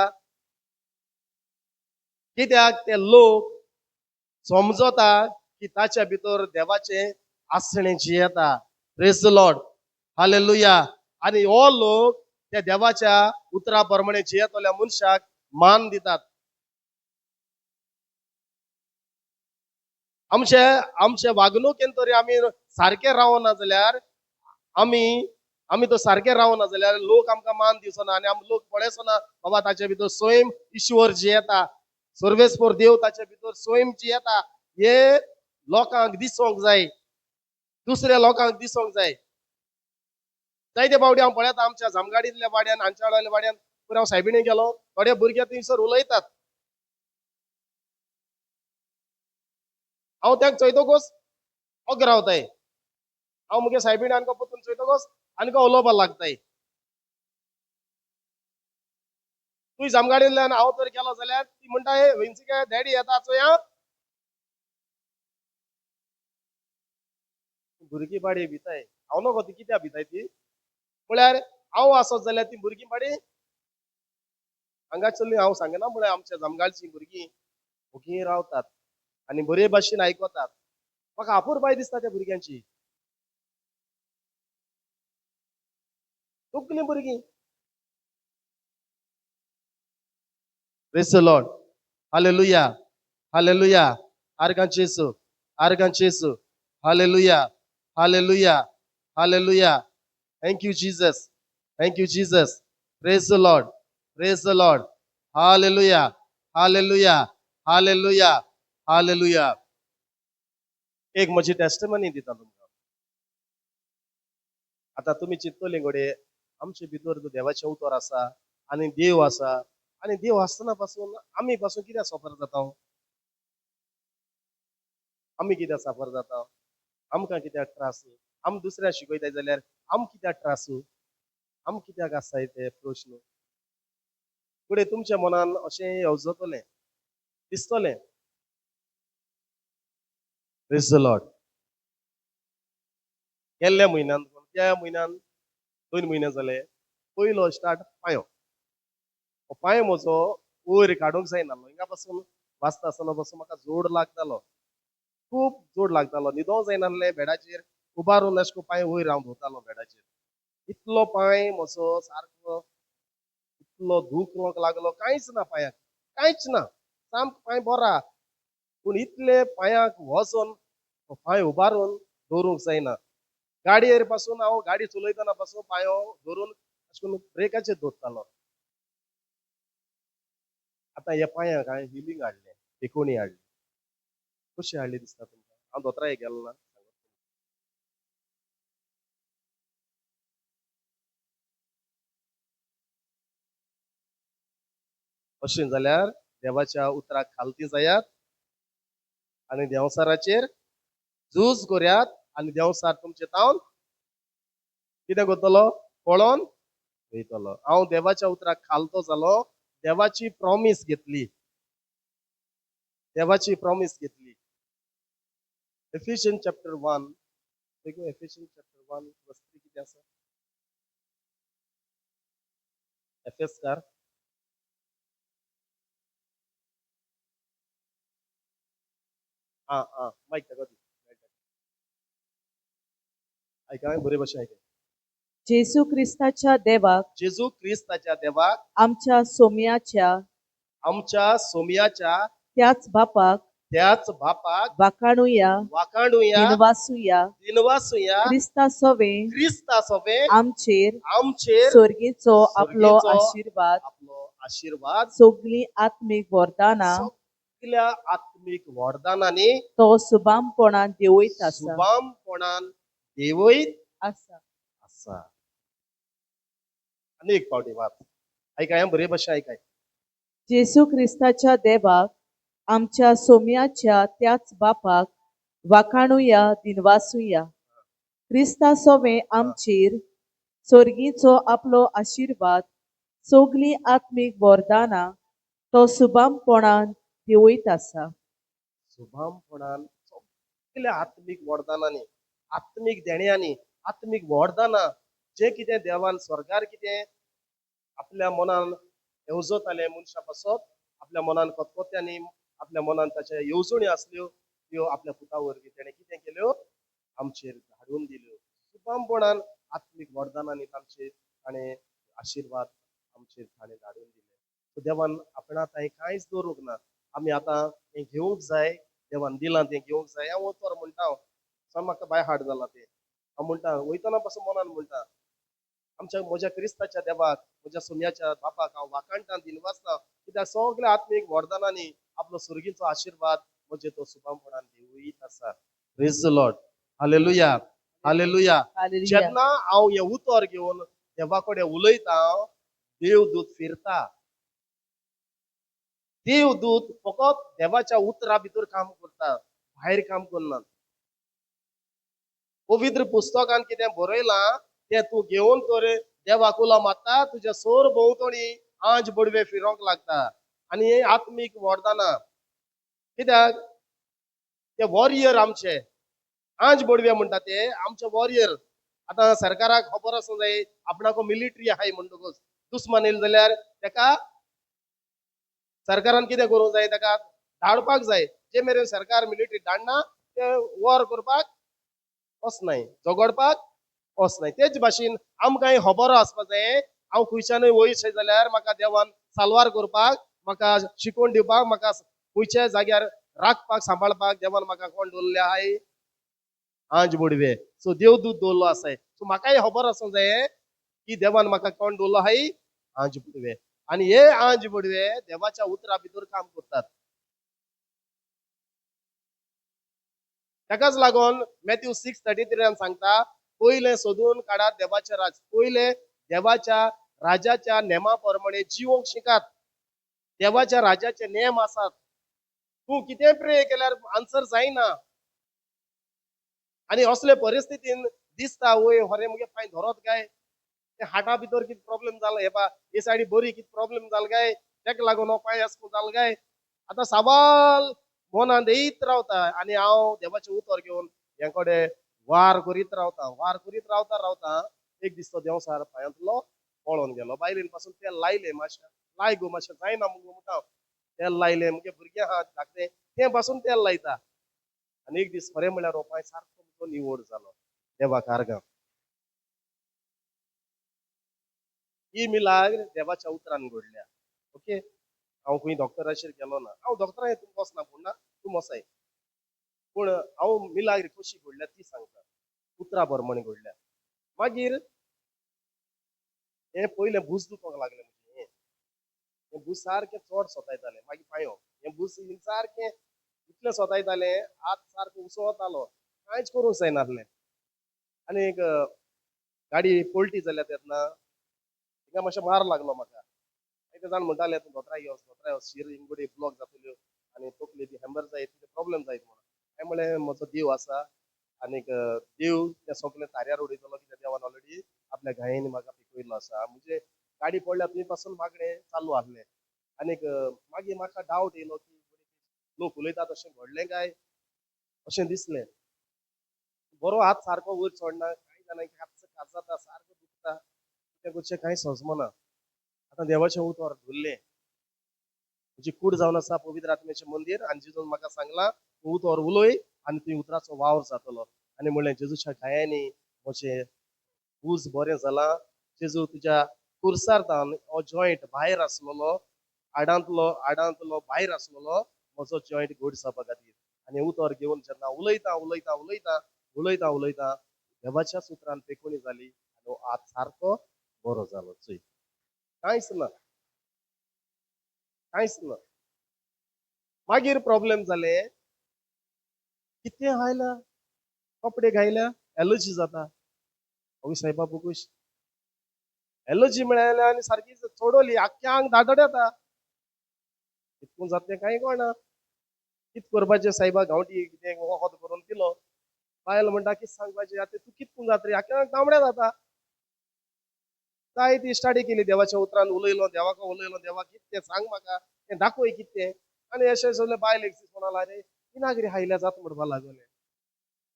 कित्याक ते लोक समजता की ताच्या भितर देवाचे आसणे जियेता. Praise the lord. हालेलुया. आणि हो लोक त्या देवाच्या उतरा प्रमाणे जियेतल्या मनशाक मान दितात. आमचे आमचे वागणुकेन तरी आमी सारखे रावना जाल्यार आमी आमी तो सारखे रावना जाल्यार लोक आमकां मान दिवचो ना, आनी आमी लोक पळयचो ना बाबा ताचे भितर स्वयं ईश्वर जियेता, सर्वेस्पर देव ताचे भितर स्वयं जियेता. हे लोकांक दिसोंक जाय, दुसऱ्या लोकांक दिसोंक जाय. जायते फावटी हांव पळयता आमच्या जामगाडीतल्या वाड्यान, हांच्या वाड्यान पयर हांव सायबिणीक गेलो, थोडे भुरगे थंयसर उलयतात. हांव तांकां चोयतकूच ओग्ग रावताय. हांव मुगे सायबिणी आमकां पळोवन चोयतकूच आमकां उलोवपाक लागताय. तुय जामगाडींतल्यान हांव तर गेलो जाल्यार ती म्हणटा हे वेंचीके डॅडी येता चोया. भुरगीं बाडी भिताय. हांव नकळो ती कित्याक भिताय ती. म्हळ्यार हांव आसत जाल्यार ती भुरगीं बाडी हांगासरली हांव सांगना म्हळ्यार आमच्या जामगाडची भुरगीं ओगी रावतात आनी बरे भाशेन आयकतात. म्हाका आपुरबाय दिसता त्या भुरग्यांची. सगलीं भुरगीं. Praise the lord. Hallelujah. Hallelujah. आर्गांचे येसू. आर्गांचे येसू. Hallelujah. Hallelujah. Hallelujah. Thank you Jesus. Thank you Jesus. Praise the lord. Praise the lord. Hallelujah. Hallelujah. Hallelujah. Hallelujah. एक म्हजी टेस्टिमनी दिता तुमकां. आता तुम्ही चिंततले घोडे आमचे भितर जो देवाचे उतर आसा आनी देव आसा आनी देव आसतना पासून आमी पासून कित्याक सफर जाता? आमी कित्याक सफर जाता? आमकां कित्याक त्रास? आमी दुसऱ्या शिकयताय जाल्यार आम कित्याक त्रास? आम कित्याक आसाय ते प्रश्न? फुडें तुमच्या मनान अशें येवजतलें, दिसतलें. Praise the Lord. गेल्ल्या म्हयन्यान त्या म्हयन्यान 2 म्हयने जाले पयलो स्टार्ट पांयो. हो पांयो म्हजो वयर काडूंक जायनाहलो. हिंगा पासून वाचता आसतना पासून म्हाका जोड लागतालो, खूब जोड लागतालो. न्हिदो जायनाहलें बेडाचेर उबारून अशें करून पांय वयर हांव धरतालो बेडाचेर. इतलो पांय म्हजो सारको इतलो दूख लागलो, कांयच ना पांयाक, कांयच ना. सामको पांय बरा. पूण इतले पांयाक वजन पांय उबारून दवरूंक जायना. गाडयेर पासून हांव गाडी चलयतना पासून पांयो धरून अशें करून ब्रेकाचेर दवरतालो. आतां ह्या पांयाक हांवें हिलिंग हाडलें, एकोणी हाडली. कशी हाडली दिसता तुमकां? हांव दोतोराक गेलो ना. अशें जाल्यार देवाच्या उतराक खालती जायात आनी देंवसाराचेर झूज करुयात आनी देंवसार तुमचे तावन कितें करतलो? पळोवन वयतलो. हांव देवाच्या उतराक खालतो जालो, देवाची प्रॉमिस घेतली. देवाची प्रॉमिस घेतली. एफिशियन्स चॅप्टर 1 एफिशियन्स चॅप्टर 1 वर्स 3 कितें आसा? एफेसकार माईक ताका दी. आयका बरे भाशेन आयका. जेसू ख्रिस्ताच्या देवाक जेजू ख्रिस्ताच्या देवाक आमच्या सोम्याच्या आमच्या सोमयाच्या त्याच बापाक त्याच बापाक वाखाणुया वाखाणुया दिनवासुया दिनवासुया ख्रिस्ता सोवे ख्रिस्ता सोबे आमचेर आमचेर स्वर्गीचो आपलो स्वर्गीचो आशीर्वाद आपलो आशीर्वाद सगली आत्मिक वरदाना सगळ्या आत्मिक वरदानांनी तो सुबामपणान देवयत आसा सुबामपणान देवयत आसा. आसा. आनी एक फावटी वाच. आयकाय बरे भाशेन आयकाय. जेसू ख्रिस्ताच्या देवाक आमच्या सोम्याच्या त्याच बापाक वाखाणुया दिनवासुया ख्रिस्ता सोवे आमचेर स्वर्गीचो आपलो आशीर्वाद सगली आत्मिक वरदाना तो सुबामपणान देवयत आसा. शुभामपणान सगळ्या आत्मीक वरदानांनी आत्मीक देण्यांनी आत्मीक वरदानां जे कितें देवान स्वर्गार कितें आपल्या मनान येवजताले मनशा पासत आपल्या मनान कोतकोत्यांनी आपल्या मनान ताच्या येवजणी असल्यो त्यो आपल्या पुता वरवीं तेणें कितें केल्यो आमचेर धाडून दिल्यो शुभामपणान आत्मीक वरदानांनी तांचेर ताणें आशिर्वाद आमचेर ताणें धाडून दिले सो देवान आपणाक हांवें कांयच दवरूंक ना आमी आतां हें घेवंक जाय देवान दिलां तें घेवंक जाय हांव तर म्हणटा साम म्हाका बाय हार्ड जाला तें हांव म्हणटा वयतना पासून मनान म्हणटा म्हज्या क्रिस्ताच्या देवाक म्हज्या सुम्याच्या बापाक हांव वाकाणटा दिनवासता कित्याक सगळ्या आत्मीक वरदानांनी आपलो सुर्गीचो आशिर्वाद म्हणजे तो शुभामपणान देवयत आसा praise the lord hallelujah hallelujah hallelujah. जेन्ना हांव हें उतर घेवन देवा कडेन उलयता देवदूत फिरता देवदूत फकत देवाच्या उतरा भितर काम करता भायर काम करना पवित्र पुस्तकान कितें बरयलां तें तूं घेवन तर देवाक उलो मारता तुज्या सोर भोंवतणी आंज बडवे फिरोंक लागता आनी हे आत्मीक वरदानां कित्याक ते वॉरियर आमचे आंज बडवे म्हणटा ते आमचे वॉरियर आतां सरकाराक खबर आसूंक जाय आपणाको मिलिटरी आहाय म्हणटकूच दुस्मान येयलो जाल्यार तेका सरकारान कितें करूंक जाय तेका धाडपाक जाय जे मेरेन सरकार मिलिटरी धाडना ते वॉर करपाक वचनाय झगडपाक वचनाय तेच भाशेन आमकां खबर आसपाक जाय हांव खंयच्यानय वयशें जाल्यार म्हाका देवान साल्वार करपाक म्हाका शिकोवन दिवपाक म्हाका खंयच्याय जाग्यार राखपाक सांबाळपाक देवान म्हाका कोण दवरले आहाय आंज बडवे सो देवदूत दवरलो आसाय सो म्हाकाय खबर आसूंक जाय की देवान म्हाका कोण दवरलो आहाय आंज बडवे आनी हे आंज बडवे देवाच्या उतरा भितर काम करतात ताकाच लागून मॅथ्यू 6:33 सांगता पयले सोदून काडात देवाचे राज पयले देवाच्या राजाच्या नेमा प्रमाणे जिवंक शिकात देवाच्या राजाचे नेम आसात तूं कितें प्रे केल्यार आन्सर जायना आनी असले परिस्थितीन दिसता वय खरें मुगे पांय धरत काय ते हार्टा भितर कितें प्रॉब्लेम जाला हे पा हे सायडी बरी कितें प्रॉब्लेम जाला काय तेका लागून हो पांय असो जाला काय आतां सवाल मनान येयत रावता आनी हांव देवाचें उतर घेवन हे कडेन वार करीत रावता रावता एक दीस तो देंवसार पांयांतलो पळोवन गेलो बायलेन पासून तेल लायले मातशें लाय गो मातशें जायना मुगो म्हणटा तेल लायले मुगे भुरगे आहा धाकटे ते पासून तेल लायता आनी एक दीस खरें म्हळ्यार हो पांय सारको निवड जालो देवाक आर्गां ही मिलाग देवाच्या उतरान घडल्या ओके हांव खंय डॉक्टराचेर गेलो ना हांव डॉक्टरा तूं वचना पूण ना तूं वसाय पूण हांव मिलाग्री कशी घडल्या ती सांगता उतरा प्रमाणे घडल्या मागीर हे पयलें भूस दुखोंक लागलें म्हणजे हे भूस सारकें चड सोतायतालें मागीर पांयो हे भूस सारकें इतलें सोतायतालें हात सारको उसळतालो कांयच करूंक जायनासलें आनी एक गाडी पलटी जाल्या तेन्ना तिका मातशें मार लागलो म्हाका एक जाण म्हणटाले तूं दोतोरा यो शीर इंगुडी ब्लॉक जातल्यो आनी तकली बी हॅमर जायत प्रॉब्लेम जायत म्हणून हांवें म्हळें म्हजो देव आसा आनीक देव तें सगळें ताऱ्यार उडयतलो कित्याक देवान ऑलरेडी आपल्या घायेन म्हाका पिकयल्लो आसा म्हणजे गाडी पडल्या थंय पासून मागणें चालू आहलें आनीक मागीर म्हाका डावट येयलो की लोक उलयता तशें घडलें काय अशें दिसलें बरो हात सारको वयर चडना कांय जाणांक हातचो काजाता सारको दुखता तें करचें कांय समजना आतां देवाचें उतर धरलें म्हजी कूड जावन आसा पवित्र आत्म्याचें मंदीर आनी जेजून म्हाका सांगलां तूं उतर उलय आनी थंय उतराचो वावर जातलो आनी म्हणलें जेजूच्या गायांनी म्हजें भूज बरें जालां जेजू तुज्या कुर्सार्थान हो जॉयंट भायर आसलेलो आडांतलो भायर आसलेलो म्हजो जॉयंट घट जावपा खातीर आनी उतर घेवन जेन्ना उलयता देवाच्या सुत्रान पेकोणी जाली आनी हो हात सारको बरो जालो चोय कांयच ना मागीर प्रॉब्लेम जाले कितें आयला कपडे घायल्या एलर्जी जाता अगो सायबा बुकूश एलर्जी मेळ्ळ्या आनी सारकी चडवली आख्या आंग धाडोड येता कितकून जातलें कांय कळना कित करपाचें सायबा गांवठी कितें वखद करून दिलो बायल म्हणटा कितें सांगपाचें आतां तूं कितकून जातली आख्या आंग तांबड्या जाता काय ती स्टाडी केली देवाच्या उतरान उलयलो देवा कितें तें सांग म्हाका तें दाखय कितें तें आनी अशें सगळें बायल एक दीस म्हणाला रे इनागरी हायल्या जात म्हणपा लागले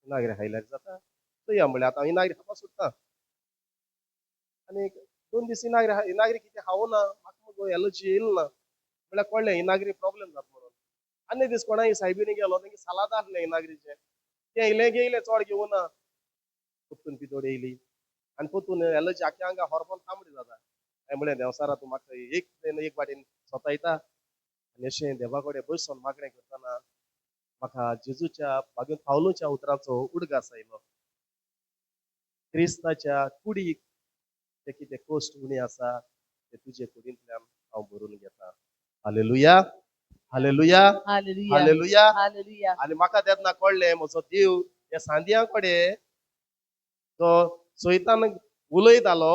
इनागरी हायल्यार जाता तो या म्हळ्यार आतां इनागरी खावपा सोदता आनी 2 दीस इनागरी कितें खावना म्हाका मगो एलर्जी येयला ना म्हळ्यार कळ्ळें इनागरी प्रॉब्लेम जाता म्हणून आनी दीस कोणाय सायबीणी गेलो तेंगे सालाद आहलें इनागरीचें तें येयलें घेयलें चड घेवना पोत्तून पितोड येयली आनी पोत्तून एलर्जी आख्या आंगा हॉर्मोन तांबडी जाता हांवें म्हळें देंवसारा तूं म्हाका एक वाटेन सोतायता आनी अशें देवा कडेन बसून मागणें करतना म्हाका जेजूच्या बागेंत पावलूच्या उतरांचो उडगास आयलो क्रिस्ताच्या कुडीक ते कितें कोश्ट उणी आसा ते तुजे कुडींतल्यान हांव भरून घेता hallelujah hallelujah hallelujah hallelujah hallelujah आनी म्हाका तेन्ना कळ्ळें म्हजो देव ह्या सांद्यां कडेन तो सैतान उलयतालो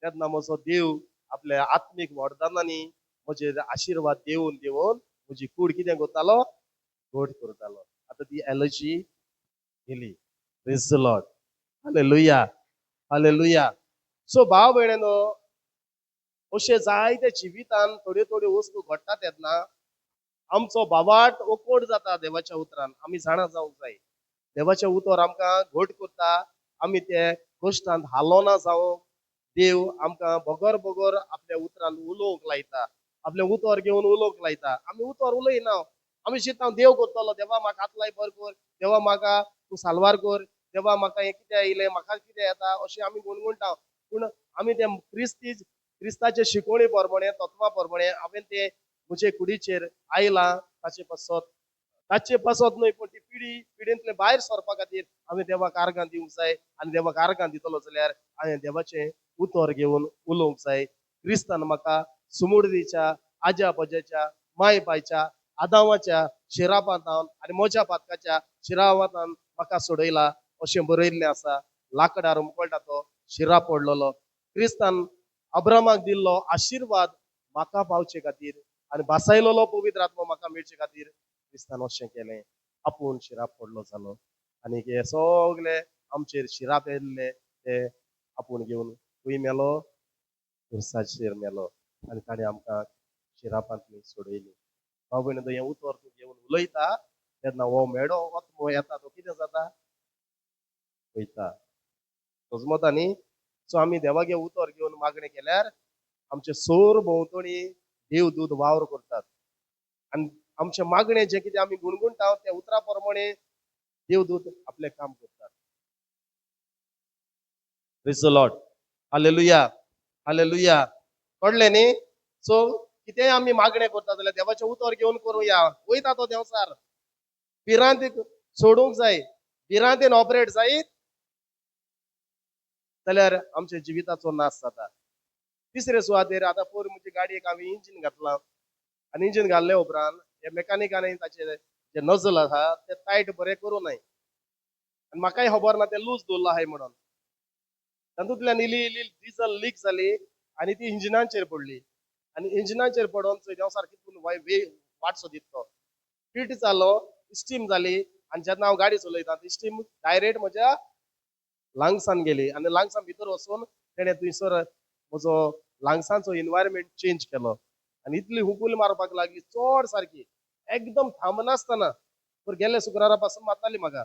तेन्ना म्हजो देव आपल्या आत्मीक वरदानांनी म्हजे आशिर्वाद देऊन देऊन म्हजी कूड कितें करतालो घोट करतालो आतां ती एलर्जी गेली praise the lord hallelujah hallelujah so भाव भयणेनो अशे जायते जिवितान थोड्यो थोड्यो वस्तू घडटा तेन्ना आमचो भावार्थ ओकोड जाता देवाच्या उतरान आमी जाणा जावंक जाय देवाचे उतर आमकां घोट करता आमी ते कश्टांत हालोना जावं देव आमकां बोगोर बोगोर आपल्या उतरान उलोवंक लायता आपलें उतर घेवन उलोवंक लायता आमी उतर उलयना आमी चिंत्ता देव करतलो देवा म्हाका आतलाय बर कर देवा म्हाका तूं साल्वार कर देवा म्हाका हें कितें येयलें म्हाका कितें येता अशें आमी गुणगुणटा पूण आमी ते क्रिस्ताचे शिकवणी प्रमाणे तत्वां प्रमाणे हांवें ते म्हजे कुडीचेर आयलां ताचे पासत न्हय पूण ती पिढींतले भायर सरपा खातीर हांवें देवाक आर्गां दिवंक जाय आनी देवाक आर्गां दितलो जाल्यार हांवें देवाचें उतर घेवन उलोवंक जाय क्रिस्तान म्हाका सुमुडीच्या आज्या बजाच्या माय बायच्या आदावाच्या शिरापातान आनी म्हज्या पातकाच्या शिरावातान म्हाका सोडयला अशें बरयल्लें आसा लांकडार मुकळटा तो शिरा पडलेलो क्रिस्तान अब्रामाक दिल्लो आशिर्वाद म्हाका पावचे खातीर आनी बासायलोलो पवित्र आत्मा म्हाका मेळचे खातीर क्रिस्तान अशें केलें आपूण शिराप पडलो जालो आनी हे सगळे आमचेर शिराप येयल्ले ते आपूण घेवन खंय मेलो खुर्साचेर मेलो आनी ताणें आमकां शिरापांतली सोडयली भाव भयण हें उतर तूं घेवन उलयता तेन्ना हो मेडो ओत्मो येता तो कितें जाता वयता समजता न्ही सो आमी देवागे उतर घेवन मागणें केल्यार आमचे सोर भोंवतणी देवदूत वावर करतात आनी आमचे मागणें जें कितें आमी गुणगुणटा त्या उतरा प्रमाणे देवदूत आपलें काम करतात praise the lord hallelujah hallelujah कळ्ळें न्ही सो कितेंय आमी मागणें करता जाल्यार देवाचें उतर घेवन करुया वयता तो देंवसार भिरांतीक सोडूंक जाय भिरांतीन ऑपरेट जायत जाल्यार आमच्या जिविताचो नाश जाता तिसरे सुवातेर आतां पयर म्हजी गाडयेक हांवें इंजीन घातलां आनी इंजीन घाल्ले उपरांत हे मेकानिकान ताचे जे नजल आहा ते टायट बरें करूं न्हय आनी म्हाकाय खबर ना ते लूज दवरलो आहाय म्हणून तातूंतल्यान इली इली डिझल लीक जाली आनी ती इंजिनाचेर पडली आनी इंजिनाचेर पडोन थंय देंवसार कितून वाट सोदीत तो फिट जालो स्टीम जाली आनी जेन्ना हांव गाडी चलयता ती स्टीम डायरेक्ट म्हज्या लांग्सान गेली आनी लांग्सान भितर वचून तेणें थंयसर म्हजो लांग्सांचो एनवायरमेंट चेंज केलो आनी इतली हुकूल मारपाक लागली चड सारकी एकदम थांबनासतना पूण गेल्या शुक्रारा पासून मारताली म्हाका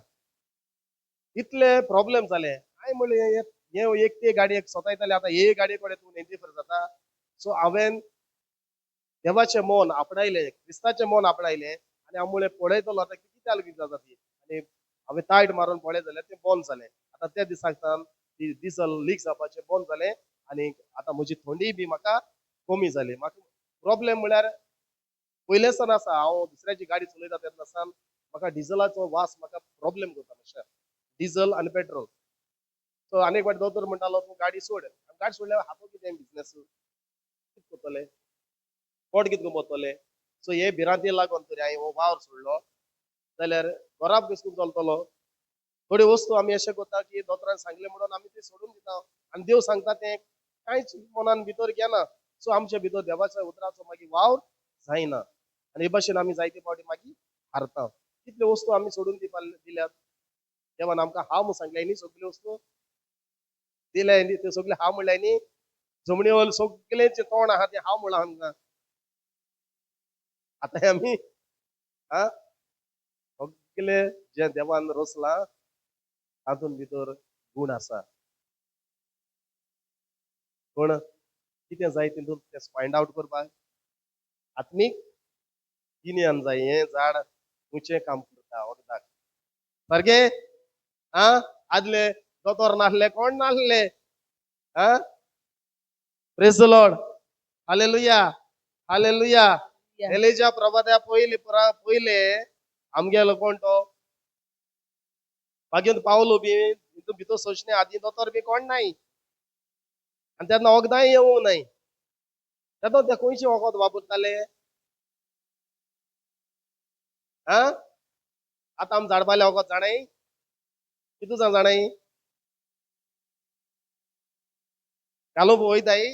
इतले प्रॉब्लेम जाले हांवें म्हणलें हे एक ते गाडयेक सोतायताले आतां हे गाडये कडेन तूं नेंतीफर जाता सो हांवें देवाचें मन आपणायलें क्रिस्ताचें मन आपणायलें आनी हांव म्हळें पळयतलो आतां कितें जालें जाता ती आनी हांवें टायट मारून पळय जाल्यार तें बंद जालें आतां त्या दिसांतल्यान ती डिझल लीक जावपाचें बंद जालें आनी आतां म्हजी थंडी बी म्हाका कमी जाली म्हाका प्रॉब्लेम म्हळ्यार पयलेसान आसा हांव दुसऱ्याची गाडी चलयता तेन्नासान म्हाका डिझलाचो वास म्हाका प्रॉब्लेम करता मातशें डिझल आनी पेट्रोल सो आनीक फावटी दोतोर म्हणटालो तूं गाडी सोड गाडी सोडल्यार हातो कितें बिजनेस कितें करतले पोट कितको मोडटलें सो हे भिरांती लागून तरी हांवें हो वावर सोडलो जाल्यार घरा बसून चलतलो थोड्यो वस्तू आमी अशें करता की दोतोरान सांगलें म्हणून आमी ते सोडून दिता आनी देव सांगता तें कांयच मनान भितर घेना सो आमच्या भितर देवाच्या उतराचो मागीर वावर जायना आनी हे भाशेन आमी जायते फावटी मागीर हारता कितल्यो वस्तू आमी सोडून दिल्यात देवान आमकां हांव म्हूण सांगलें न्ही सगल्यो वस्तू दिल्या न्ही त्यो सगल्यो हांव म्हणल्याय न्ही जमनी वयले सगळेचे तोंड आहा ते हांव म्हणलां आमकां आतां आमी सगळे जे देवान रचला तातून भितर गुण आसा पूण कितें जाय तितून ते फायंड आउट करपाक आत्मीक गिन्यान जाय हें झाड ऊंचे काम करता वखदाक सारके आ आदले दोतोर नासले कोण नासले आ praise the lord hallelujah hallelujah Elijah प्रभात्या पहिले आमगेलो कोण तो मागीर पावलो बी हितून भितर सोचणे आदी दोतोर बी कोण नाही आणि तेन्ना वखदांय येवंक नाही तेन्ना ते खंयचे वखद वापरताले आ आतां आमी झाडपाले वखद जाणाय कितू जाणाय घालूंक वयताय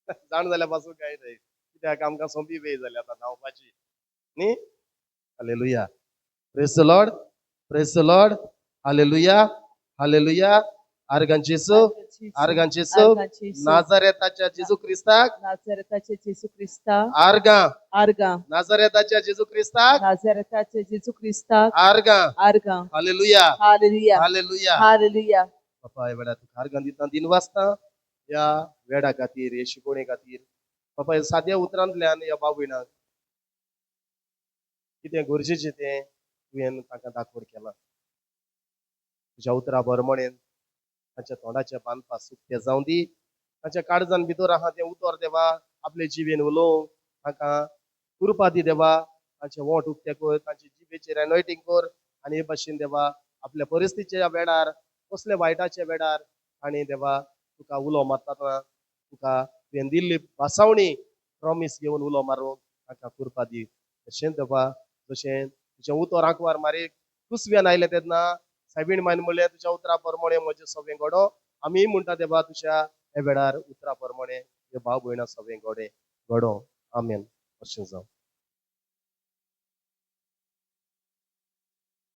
जाण जाल्यार पासून काय नाही कित्याक आमकां सोंपी वेळ जाली आतां न्हांवपाची न्ही hallelujah praise the lord praise the lord hallelujah hallelujah आर्गां जेसू आर्गां जेसू नाझारेताच्या जेजू क्रिस्ताक नाझारेताचे जेजू क्रिस्ता आर्गां आर्गा नाझारेताच्या जेजू क्रिस्ताक नाझारेताचे जेजू क्रिस्ताक आर्गां आर्गा हालेलुया हालेलुया हालेलुया हालेलुया बापा ह्या वेळार तुका आर्गां दितना दिन वाचता ह्या वेळा खातीर हे शिकवणे खातीर बापा ह्या साद्या उतरांतल्यान ह्या भाव भयणाक कितें गरजेचें तें तुवें तांकां दाखोवन केलां तुज्या उतरा बरमणेन तांच्या तोंडाचे बांदपा सुख्य जावं दी तांच्या काळजान भितर आहा तें उतर देवा आपले जिवेन उलोवंक तांकां कृपा दी देवा तांचे ओंठ उक्ते कर तांचे जिबेचेर एनॉयटींग कर आनी हे भाशेन देवा आपल्या परिस्थितीच्या वेळार कसले वायटाच्या वेळार आनी देवा तुका उलो मारतना तुका तुवें दिल्ली भासावणी प्रॉमीस घेवन उलो मारूंक तांकां कृपा दी तशेंच देवा जशें तुजें उतर आंकवार मारीक कुसव्यान आयले तेन्ना सायबीण मायन म्हणलें तुज्या उतरा प्रमाणे म्हजें सगळें घडो आमी म्हणटा देवा तुज्या हे वेळार उतरा प्रमाणे हे भाव भयणां सगळें घडो आमेन अशें जावं